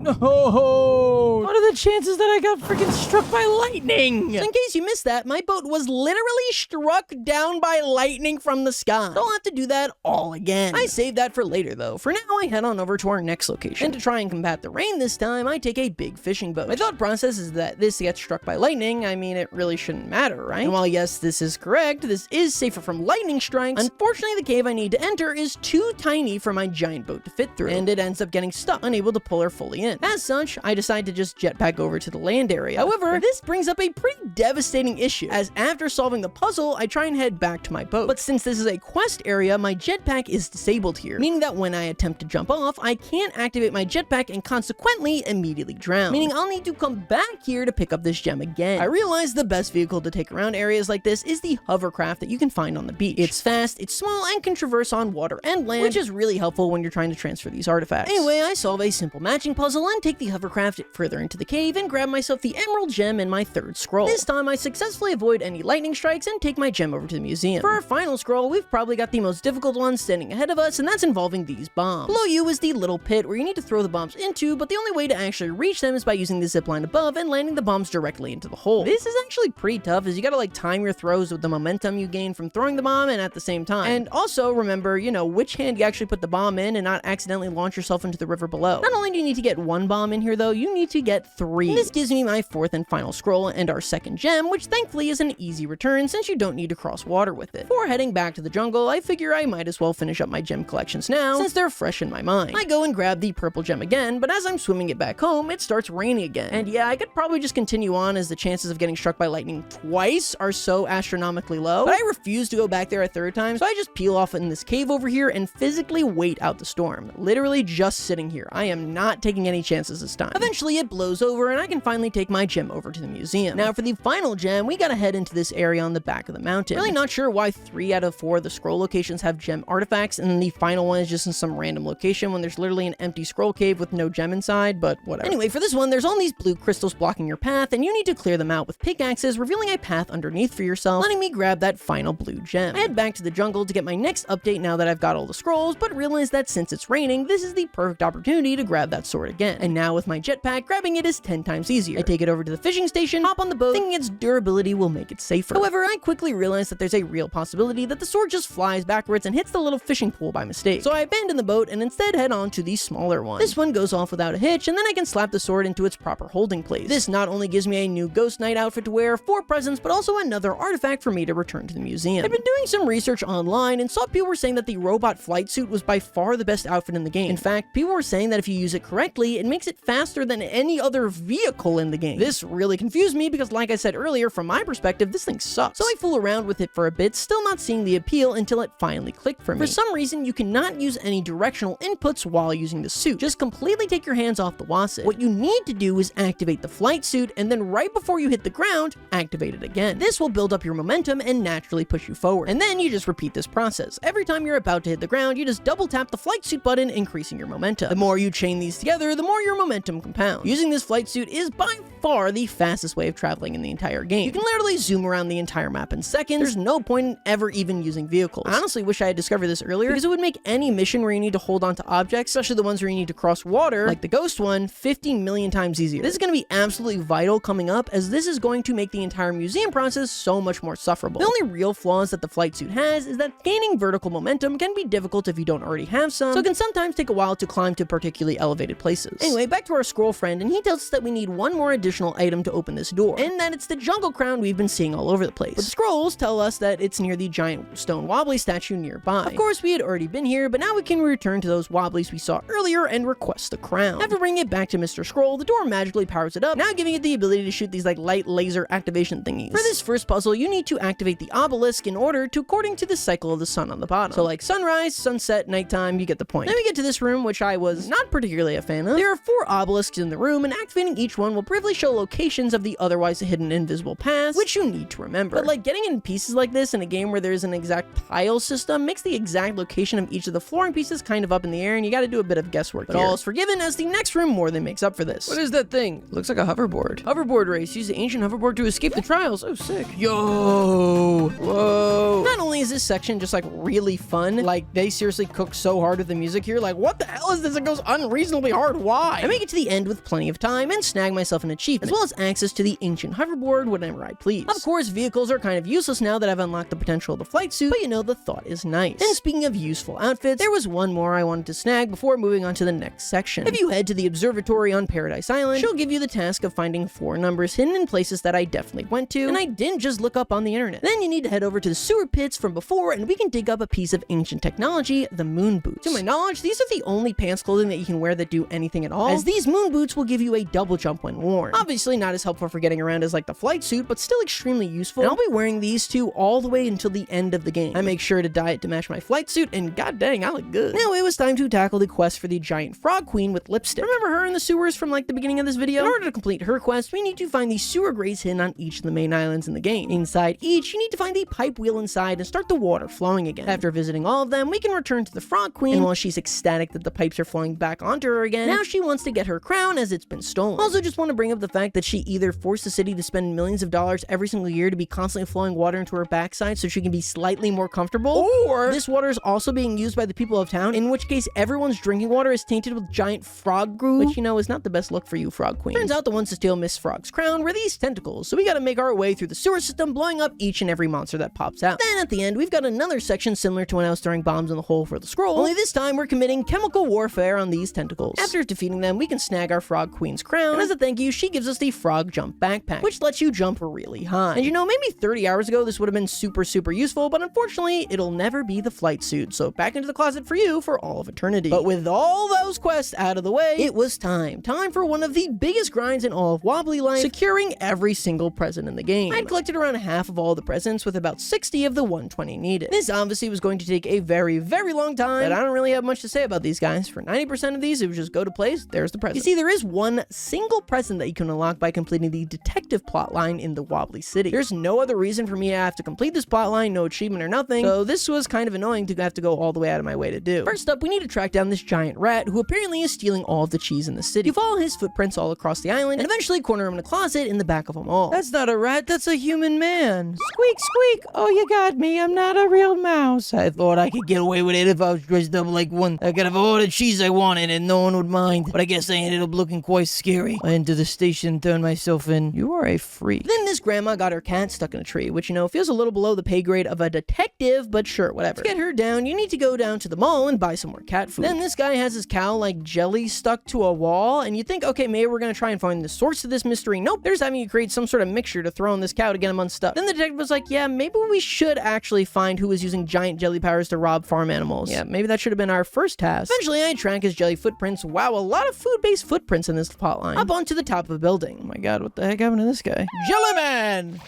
No! What are the chances that I got freaking struck by lightning? So in case you missed that, my boat was literally struck down by lightning from the sky. So I'll have to do that all again. I saved that for later though. For now, I head on over to our next location. And to try and combat the rain this time, I take a big fishing boat. My thought process is that this gets struck by lightning. I mean, it really shouldn't matter, right? And while yes, this is correct, this is safer from lightning strikes, unfortunately the cave I need to enter is too tiny for my giant boat to fit through, and it ends up getting stuck, unable to pull her fully in. As such, I decide to just jetpack over to the land area. However, this brings up a pretty devastating issue, as after solving the puzzle, I try and head back to my boat. But since this is a quest area, my jetpack is disabled here, meaning that when I attempt to jump off, I can't activate my jetpack and consequently immediately drown, meaning I'll need to come back here to pick up this gem again. I realize the best vehicle to take around areas like this is the hovercraft that you can find on the beach. It's fast, it's small, and can traverse on water and land, which is really helpful when you're trying to transfer these artifacts. Anyway, I solve a simple matching puzzle and take the hovercraft further into the cave and grab myself the emerald gem and my third scroll. This time I successfully avoid any lightning strikes and take my gem over to the museum. For our final scroll, we've probably got the most difficult one standing ahead of us, and that's involving these bombs. Below you is the little pit where you need to throw the bombs into, but the only way to actually reach them is by using the zipline above and landing the bombs directly into the hole. This is actually pretty tough, as you gotta like time your throws with the momentum you gain from throwing the bomb and at the same time. And also remember, you know, which hand you actually put the bomb in and not accidentally launch yourself into the river below. Not only do you need to get one bomb in here though, you need to get 3. And this gives me my 4th and final scroll and our second gem, which thankfully is an easy return since you don't need to cross water with it. Before heading back to the jungle, I figure I might as well finish up my gem collections now, since they're fresh in my mind. I go and grab the purple gem again, but as I'm swimming it back home, it starts raining again. And yeah, I could probably just continue on, as the chances of getting struck by lightning twice are so astronomically low, but I refuse to go back there a third time, so I just peel off in this cave over here and physically wait out the storm. Literally just sitting here. I am not taking any chances this time. Eventually it blows over and I can finally take my gem over to the museum. Now for the final gem, we gotta head into this area on the back of the mountain. Really not sure why 3 out of 4 of the scroll locations have gem artifacts, and then the final one is just in some random location when there's literally an empty scroll cave with no gem inside, but whatever. Anyway, for this one, there's all these blue crystals blocking your path, and you need to clear them out with pickaxes, revealing a path underneath for yourself, letting me grab that final blue gem. I head back to the jungle to get my next update now that I've got all the scrolls, but realize that since it's raining, this is the perfect opportunity to grab that sword again. And now with my jetpack, grabbing it is 10 times easier. I take it over to the fishing station, hop on the boat, thinking its durability will make it safer. However, I quickly realize that there's a real possibility that the sword just flies backwards and hits the little fishing pool by mistake. So I abandon the boat and instead head on to the smaller one. This one goes off without a hitch, and then I can slap the sword into its proper holding place. This not only gives me a new Ghost Knight outfit to wear, 4 presents, but also another artifact for me to return to the museum. I've been doing some research online and saw people were saying that the robot flight suit was by far the best outfit in the game. In fact, people were saying that if you use it correctly, it makes it faster than any other vehicle in the game. This really confused me because, like I said earlier, from my perspective, this thing sucks. So I fool around with it for a bit, still not seeing the appeal until it finally clicked for me. For some reason, you cannot use any directional inputs while using the suit. Just completely take your hands off the wasp. What you need to do is activate the flight suit, and then right before you hit the ground, activate it again. This will build up your momentum and naturally push you forward. And then you just repeat this process. Every time you're about to hit the ground, you just double tap the flight suit button, increasing your momentum. The more you chain these together, the more your momentum compounds. Using this flight suit is by far the fastest way of traveling in the entire game. You can literally zoom around the entire map in seconds. There's no point in ever even using vehicles. I honestly wish I had discovered this earlier because it would make any mission where you need to hold on to objects, especially the ones where you need to cross water, like the ghost one, 50 million times easier. This is going to be absolutely vital coming up, as this is going to make the entire museum process so much more sufferable. The only real flaws that the flight suit has is that gaining vertical momentum can be difficult if you don't already have some, so it can sometimes take a while to climb to particularly elevated places. Anyway, back to our scroll friend, and he tells us that we need one more additional item to open this door, and that it's the jungle crown we've been seeing all over the place. But the scrolls tell us that it's near the giant stone wobbly statue nearby. Of course, we had already been here, but now we can return to those wobblies we saw earlier and request the crown. After bringing it back to Mr. Scroll, the door magically powers it up, now giving it the ability to shoot these like light laser activation thingies. For this first puzzle, you need to activate the obelisk in order to according to the cycle of the sun on the bottom. So like sunrise, sunset, nighttime, you get the point. Then we get to this room, which I was not particularly a fan of. There are 4 obelisks in the room, and activating each one will briefly show locations of the otherwise hidden invisible paths, which you need to remember. But like getting in pieces like this in a game where there's an exact tile system makes the exact location of each of the flooring pieces kind of up in the air, and you gotta do a bit of guesswork here. But all is forgiven, as the next room more than makes up for this. What is that thing? Looks like a hoverboard. Hoverboard race. Use the ancient hoverboard to escape the trials. Oh, sick. Yo! Whoa. Not only is this section just like really fun, like they seriously cook so hard with the music here, like what the hell is this? It goes unreasonably hard. Why? I make it to the end with plenty of time and snag myself an achievement, as well as access to the ancient hoverboard whenever I please. Of course, vehicles are kind of useless now that I've unlocked the potential of the flight suit, but you know, the thought is nice. And speaking of useful outfits, there was one more I wanted to snag before moving on to the next section. If you head to the observatory on Paradise Island, she'll give you the task of finding 4 numbers hidden in places that I definitely went to, and I didn't just look up on the internet. Then you need to head over to the sewer pits from before, and we can dig up a piece of ancient technology, the moon boots. To my knowledge, these are the only pants clothing that you can wear that do anything at all, as these moon boots will give you a double jump when worn. Obviously not as helpful for getting around as like the flight suit, but still extremely useful, and I'll be wearing these 2 all the way until the end of the game. I make sure to dye it to match my flight suit, and god dang, I look good. Now it was time to tackle the quest for the giant frog queen with lipstick. Remember her in the sewers from like the beginning of this video? In order to complete her quest, we need to find the sewer grates hidden on each of the main islands in the game. Inside each, you need to find the pipe wheel inside and start the water flowing again. After visiting all of them, we can return to the frog queen, and while she's ecstatic that the pipes are flowing back onto her again, now she wants to get her crown as it's been stolen. Also, just want to bring up the fact that she either forced the city to spend millions of dollars every single year to be constantly flowing water into her backside so she can be slightly more comfortable, or this water is also being used by the people of town, in which case everyone's drinking water is tainted with giant frog goo, which you know is not the best look for you, frog queen. Turns out the ones to steal Miss Frog's crown were these tentacles, so we gotta make our way through the sewer system, blowing up each and every monster that pops out. Then at the end, we've got another section similar to when I was throwing bombs in the hole for the scroll, only this time we're committing chemical warfare on these tentacles. After defeating them, we can snag our frog queen's crown, and as a thank you, she gives us the frog jump backpack, which lets you jump really high. And you know, maybe 30 hours ago this would have been super useful, but unfortunately it'll never be the flight suit, so back into the closet for you for all of eternity. But with all those quests out of the way, it was time for one of the biggest grinds in all of Wobbly life, securing every single present in the game. I'd collected around half of all the presents with about 60 of the 120 needed. This obviously was going to take a very long time, but I don't really have much to say about these guys. For 90% of these, it was just go to place, there's the present. You see, there is one single present that you can unlock by completing the detective plotline in the Wobbly City. There's no other reason for me to have to complete this plotline, no achievement or nothing, so this was kind of annoying to have to go all the way out of my way to do. First up, we need to track down this giant rat who apparently is stealing all of the cheese in the city. You follow his footprints all across the island and eventually corner him in a closet in the back of them all. That's not a rat, that's a human man. Squeak, squeak. Oh, you got me. I'm not a real mouse. I thought I could get away with it if I was dressed up like one. I could have all the cheese I wanted and no one would mind. But I guess I ended up looking quite scary. I entered the station, turned myself in. You are a freak. Then this grandma got her cat stuck in a tree, which, you know, feels a little below the pay grade of a detective, but sure, whatever. To get her down, you need to go down to the mall and buy some more cat food. Then this guy has his cow like jelly stuck to a wall, and you think, okay, maybe we're gonna try and find the source of this mystery. Nope, they're just having you create some sort of mixture to throw on this cow to get him unstuck. Then the detective was like, yeah, maybe we should actually find who was using giant jelly powers to rob farm animals. Yeah, maybe that should have been our first task. Eventually, I track his jelly footprints. Wow, a lot of food-based footprints in this plotline. Up onto the top of a building. Oh my god, what the heck happened to this guy? Jellyman!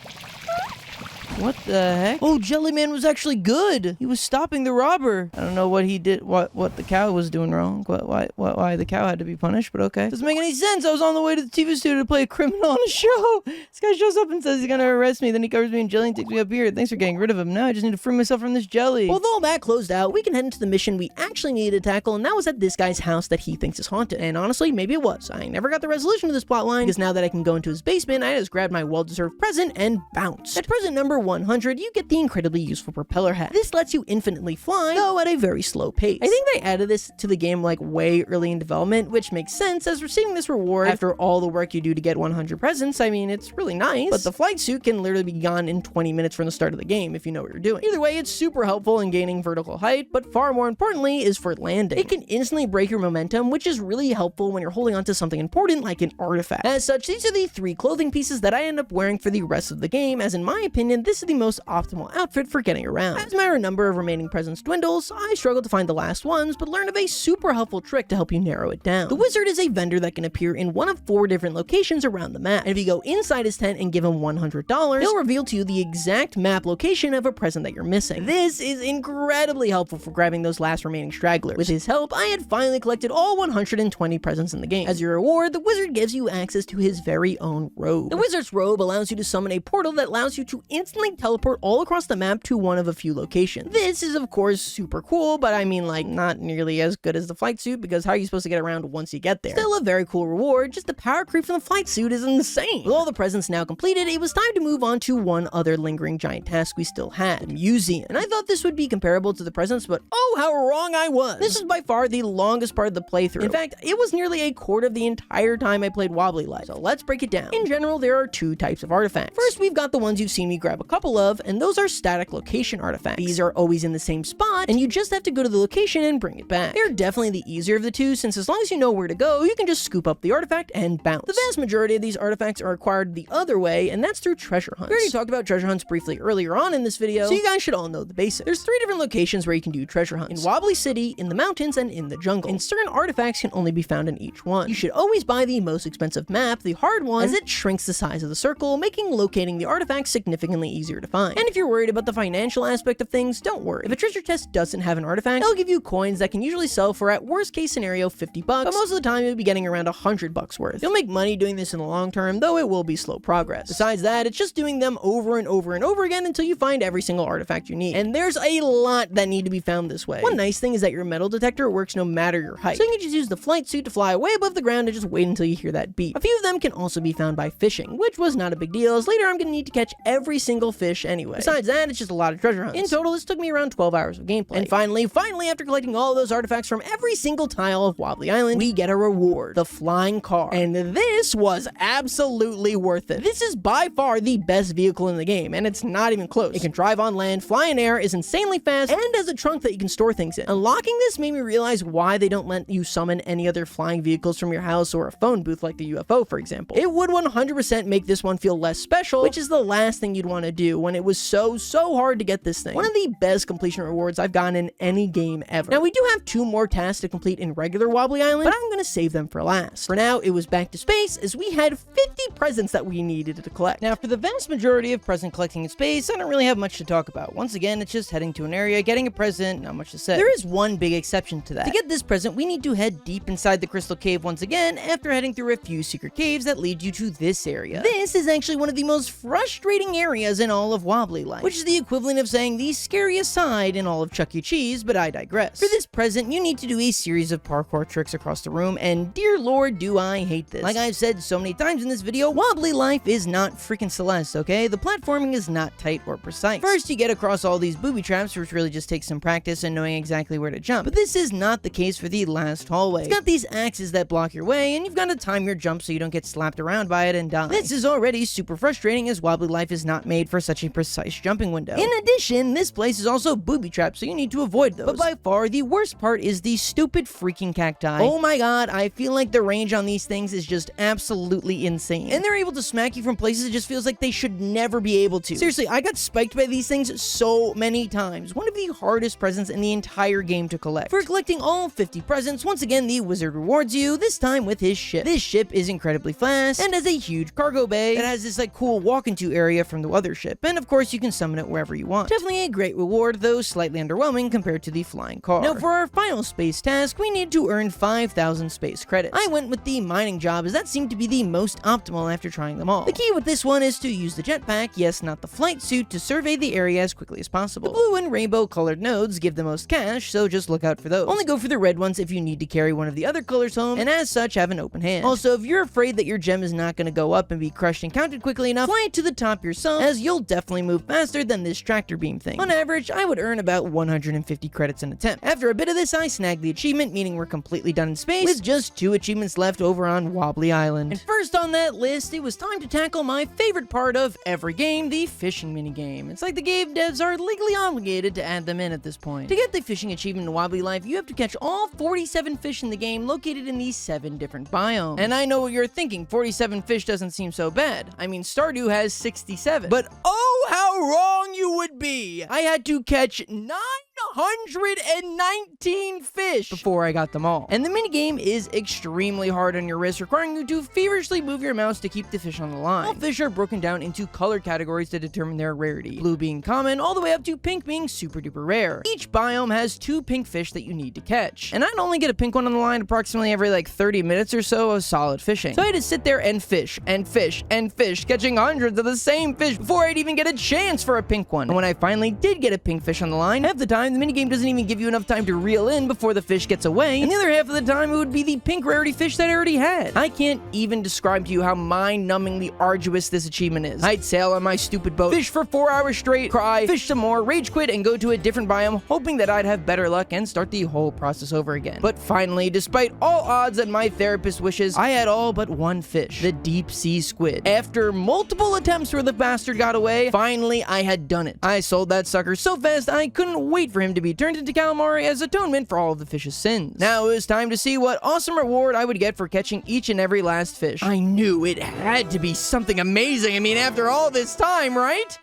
What the heck? Oh, Jellyman was actually good. He was stopping the robber. I don't know what he did, what the cow was doing wrong. Why the cow had to be punished, but okay. Doesn't make any sense. I was on the way to the TV studio to play a criminal on a show. This guy shows up and says he's gonna arrest me, then he covers me in jelly and takes me up here. Thanks for getting rid of him. Now I just need to free myself from this jelly. Well, with all that closed out, we can head into the mission we actually needed to tackle, and that was at this guy's house that he thinks is haunted. And honestly, maybe it was. I never got the resolution to this plotline, because now that I can go into his basement, I just grabbed my well-deserved present and bounce. At present number 100, you get the incredibly useful propeller hat. This lets you infinitely fly, though at a very slow pace. I think they added this to the game like way early in development, which makes sense, as receiving this reward after all the work you do to get 100 presents, I mean, it's really nice, but the flight suit can literally be gone in 20 minutes from the start of the game if you know what you're doing. Either way, it's super helpful in gaining vertical height, but far more importantly is for landing. It can instantly break your momentum, which is really helpful when you're holding onto something important like an artifact. As such, these are the 3 clothing pieces that I end up wearing for the rest of the game, as in my opinion, this is the most optimal outfit for getting around. As my number of remaining presents dwindles, I struggle to find the last ones, but learned of a super helpful trick to help you narrow it down. The wizard is a vendor that can appear in one of 4 different locations around the map, and if you go inside his tent and give him $100, he'll reveal to you the exact map location of a present that you're missing. This is incredibly helpful for grabbing those last remaining stragglers. With his help, I had finally collected all 120 presents in the game. As your reward, the wizard gives you access to his very own robe. The wizard's robe allows you to summon a portal that allows you to instantly teleport all across the map to one of a few locations. This is of course super cool, but I mean like not nearly as good as the flight suit, because how are you supposed to get around once you get there? Still a very cool reward, just the power creep from the flight suit is insane. With all the presents now completed, it was time to move on to one other lingering giant task we still had, the museum. And I thought this would be comparable to the presents, but oh how wrong I was. This is by far the longest part of the playthrough. In fact, it was nearly a quarter of the entire time I played Wobbly Life, so let's break it down. In general, there are 2 types of artifacts. First, we've got the ones you've seen me grab a couple of, and those are static location artifacts. These are always in the same spot, and you just have to go to the location and bring it back. They're definitely the easier of the 2, since as long as you know where to go, you can just scoop up the artifact and bounce. The vast majority of these artifacts are acquired the other way, and that's through treasure hunts. We already talked about treasure hunts briefly earlier on in this video, so you guys should all know the basics. There's 3 different locations where you can do treasure hunts: in Wobbly City, in the mountains, and in the jungle. And certain artifacts can only be found in each one. You should always buy the most expensive map, the hard one, as it shrinks the size of the circle, making locating the artifacts significantly easier to find. And if you're worried about the financial aspect of things, don't worry. If a treasure chest doesn't have an artifact, they'll give you coins that can usually sell for, at worst case scenario, $50, but most of the time you'll be getting around $100 worth. You'll make money doing this in the long term, though it will be slow progress. Besides that, it's just doing them over and over and over again until you find every single artifact you need. And there's a lot that need to be found this way. One nice thing is that your metal detector works no matter your height, so you can just use the flight suit to fly way above the ground and just wait until you hear that beep. A few of them can also be found by fishing, which was not a big deal, as later I'm gonna need to catch every single fish anyway. Besides that, it's just a lot of treasure hunts. In total, this took me around 12 hours of gameplay. And finally, after collecting all those artifacts from every single tile of Wobbly Island, we get a reward, the flying car. And this was absolutely worth it. This is by far the best vehicle in the game, and it's not even close. It can drive on land, fly in air, is insanely fast, and has a trunk that you can store things in. Unlocking this made me realize why they don't let you summon any other flying vehicles from your house or a phone booth like the UFO, for example. It would 100% make this one feel less special, which is the last thing you'd want to do when it was so hard to get this thing. One of the best completion rewards I've gotten in any game ever. Now, we do have 2 more tasks to complete in regular Wobbly Island, but I'm gonna save them for last. For now, it was back to space, as we had 50 presents that we needed to collect. Now, for the vast majority of present collecting in space, I don't really have much to talk about. Once again, it's just heading to an area, getting a present, not much to say. There is one big exception to that. To get this present, we need to head deep inside the crystal cave once again, after heading through a few secret caves that lead you to this area. This is actually one of the most frustrating areas in all of Wobbly Life, which is the equivalent of saying the scariest side in all of Chuck E. Cheese, but I digress. For this present, you need to do a series of parkour tricks across the room, and dear lord do I hate this. Like I've said so many times in this video, Wobbly Life is not freaking Celeste, okay? The platforming is not tight or precise. First, you get across all these booby traps, which really just takes some practice and knowing exactly where to jump, but this is not the case for the last hallway. It's got these axes that block your way, and you've got to time your jump so you don't get slapped around by it and die. This is already super frustrating, as Wobbly Life is not made for such a precise jumping window. In addition, this place is also booby-trapped, so you need to avoid those. But by far, the worst part is the stupid freaking cacti. Oh my god, I feel like the range on these things is just absolutely insane. And they're able to smack you from places it just feels like they should never be able to. Seriously, I got spiked by these things so many times. One of the hardest presents in the entire game to collect. For collecting all 50 presents, once again, the wizard rewards you, this time with his ship. This ship is incredibly fast and has a huge cargo bay that has this like cool walk-into area from the other ship. And of course, you can summon it wherever you want. Definitely a great reward, though slightly underwhelming compared to the flying car. Now, for our final space task, we need to earn 5,000 space credits. I went with the mining job as that seemed to be the most optimal after trying them all. The key with this one is to use the jetpack, yes, not the flight suit, to survey the area as quickly as possible. The blue and rainbow colored nodes give the most cash, so just look out for those. Only go for the red ones if you need to carry one of the other colors home, and as such, have an open hand. Also, if you're afraid that your gem is not going to go up and be crushed and counted quickly enough, fly it to the top yourself, as you'll definitely move faster than this tractor beam thing. On average, I would earn about 150 credits an attempt. After a bit of this, I snagged the achievement, meaning we're completely done in space, with just 2 achievements left over on Wobbly Island. And first on that list, it was time to tackle my favorite part of every game, the fishing minigame. It's like the game devs are legally obligated to add them in at this point. To get the fishing achievement in Wobbly Life, you have to catch all 47 fish in the game located in these 7 different biomes. And I know what you're thinking, 47 fish doesn't seem so bad. I mean, Stardew has 67. But oh, how wrong you would be! I had to catch 919 fish before I got them all. And the minigame is extremely hard on your wrist, requiring you to feverishly move your mouse to keep the fish on the line. All fish are broken down into color categories to determine their rarity. Blue being common, all the way up to pink being super duper rare. Each biome has 2 pink fish that you need to catch. And I'd only get a pink one on the line approximately every like 30 minutes or so of solid fishing. So I had to sit there and fish, and fish, and fish, catching hundreds of the same fish before I'd even get a chance for a pink one. And when I finally did get a pink fish on the line, half the time the minigame doesn't even give you enough time to reel in before the fish gets away, and the other half of the time it would be the pink rarity fish that I already had. I can't even describe to you how mind-numbingly arduous this achievement is. I'd sail on my stupid boat, fish for 4 hours straight, cry, fish some more, rage quit, and go to a different biome, hoping that I'd have better luck and start the whole process over again. But finally, despite all odds and my therapist's wishes, I had all but one fish, the deep sea squid. After multiple attempts where the bastard got away, finally I had done it. I sold that sucker so fast I couldn't wait for him to be turned into calamari as atonement for all of the fish's sins. Now it was time to see what awesome reward I would get for catching each and every last fish. I knew it had to be something amazing. I mean, after all this time, right?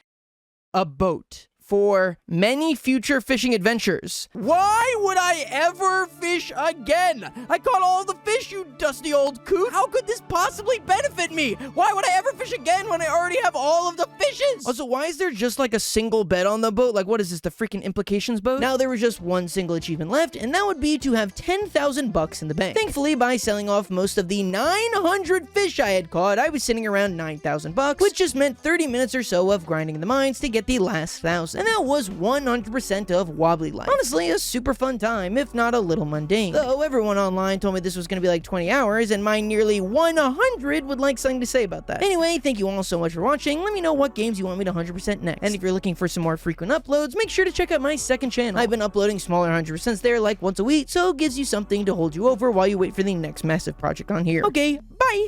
A boat. For many future fishing adventures. Why would I ever fish again? I caught all the fish, you dusty old coot. How could this possibly benefit me? Why would I ever fish again when I already have all of the fishes? Also, why is there just like a single bed on the boat? Like, what is this, the freaking implications boat? Now there was just one single achievement left, and that would be to have 10,000 bucks in the bank. Thankfully, by selling off most of the 900 fish I had caught, I was sitting around 9,000 bucks, which just meant 30 minutes or so of grinding in the mines to get the last 1,000. And that was 100% of Wobbly Life. Honestly, a super fun time, if not a little mundane. Though everyone online told me this was going to be like 20 hours, and my nearly 100 would like something to say about that. Anyway, thank you all so much for watching. Let me know what games you want me to 100% next. And if you're looking for some more frequent uploads, make sure to check out my second channel. I've been uploading smaller 100% there like once a week, so it gives you something to hold you over while you wait for the next massive project on here. Okay, bye!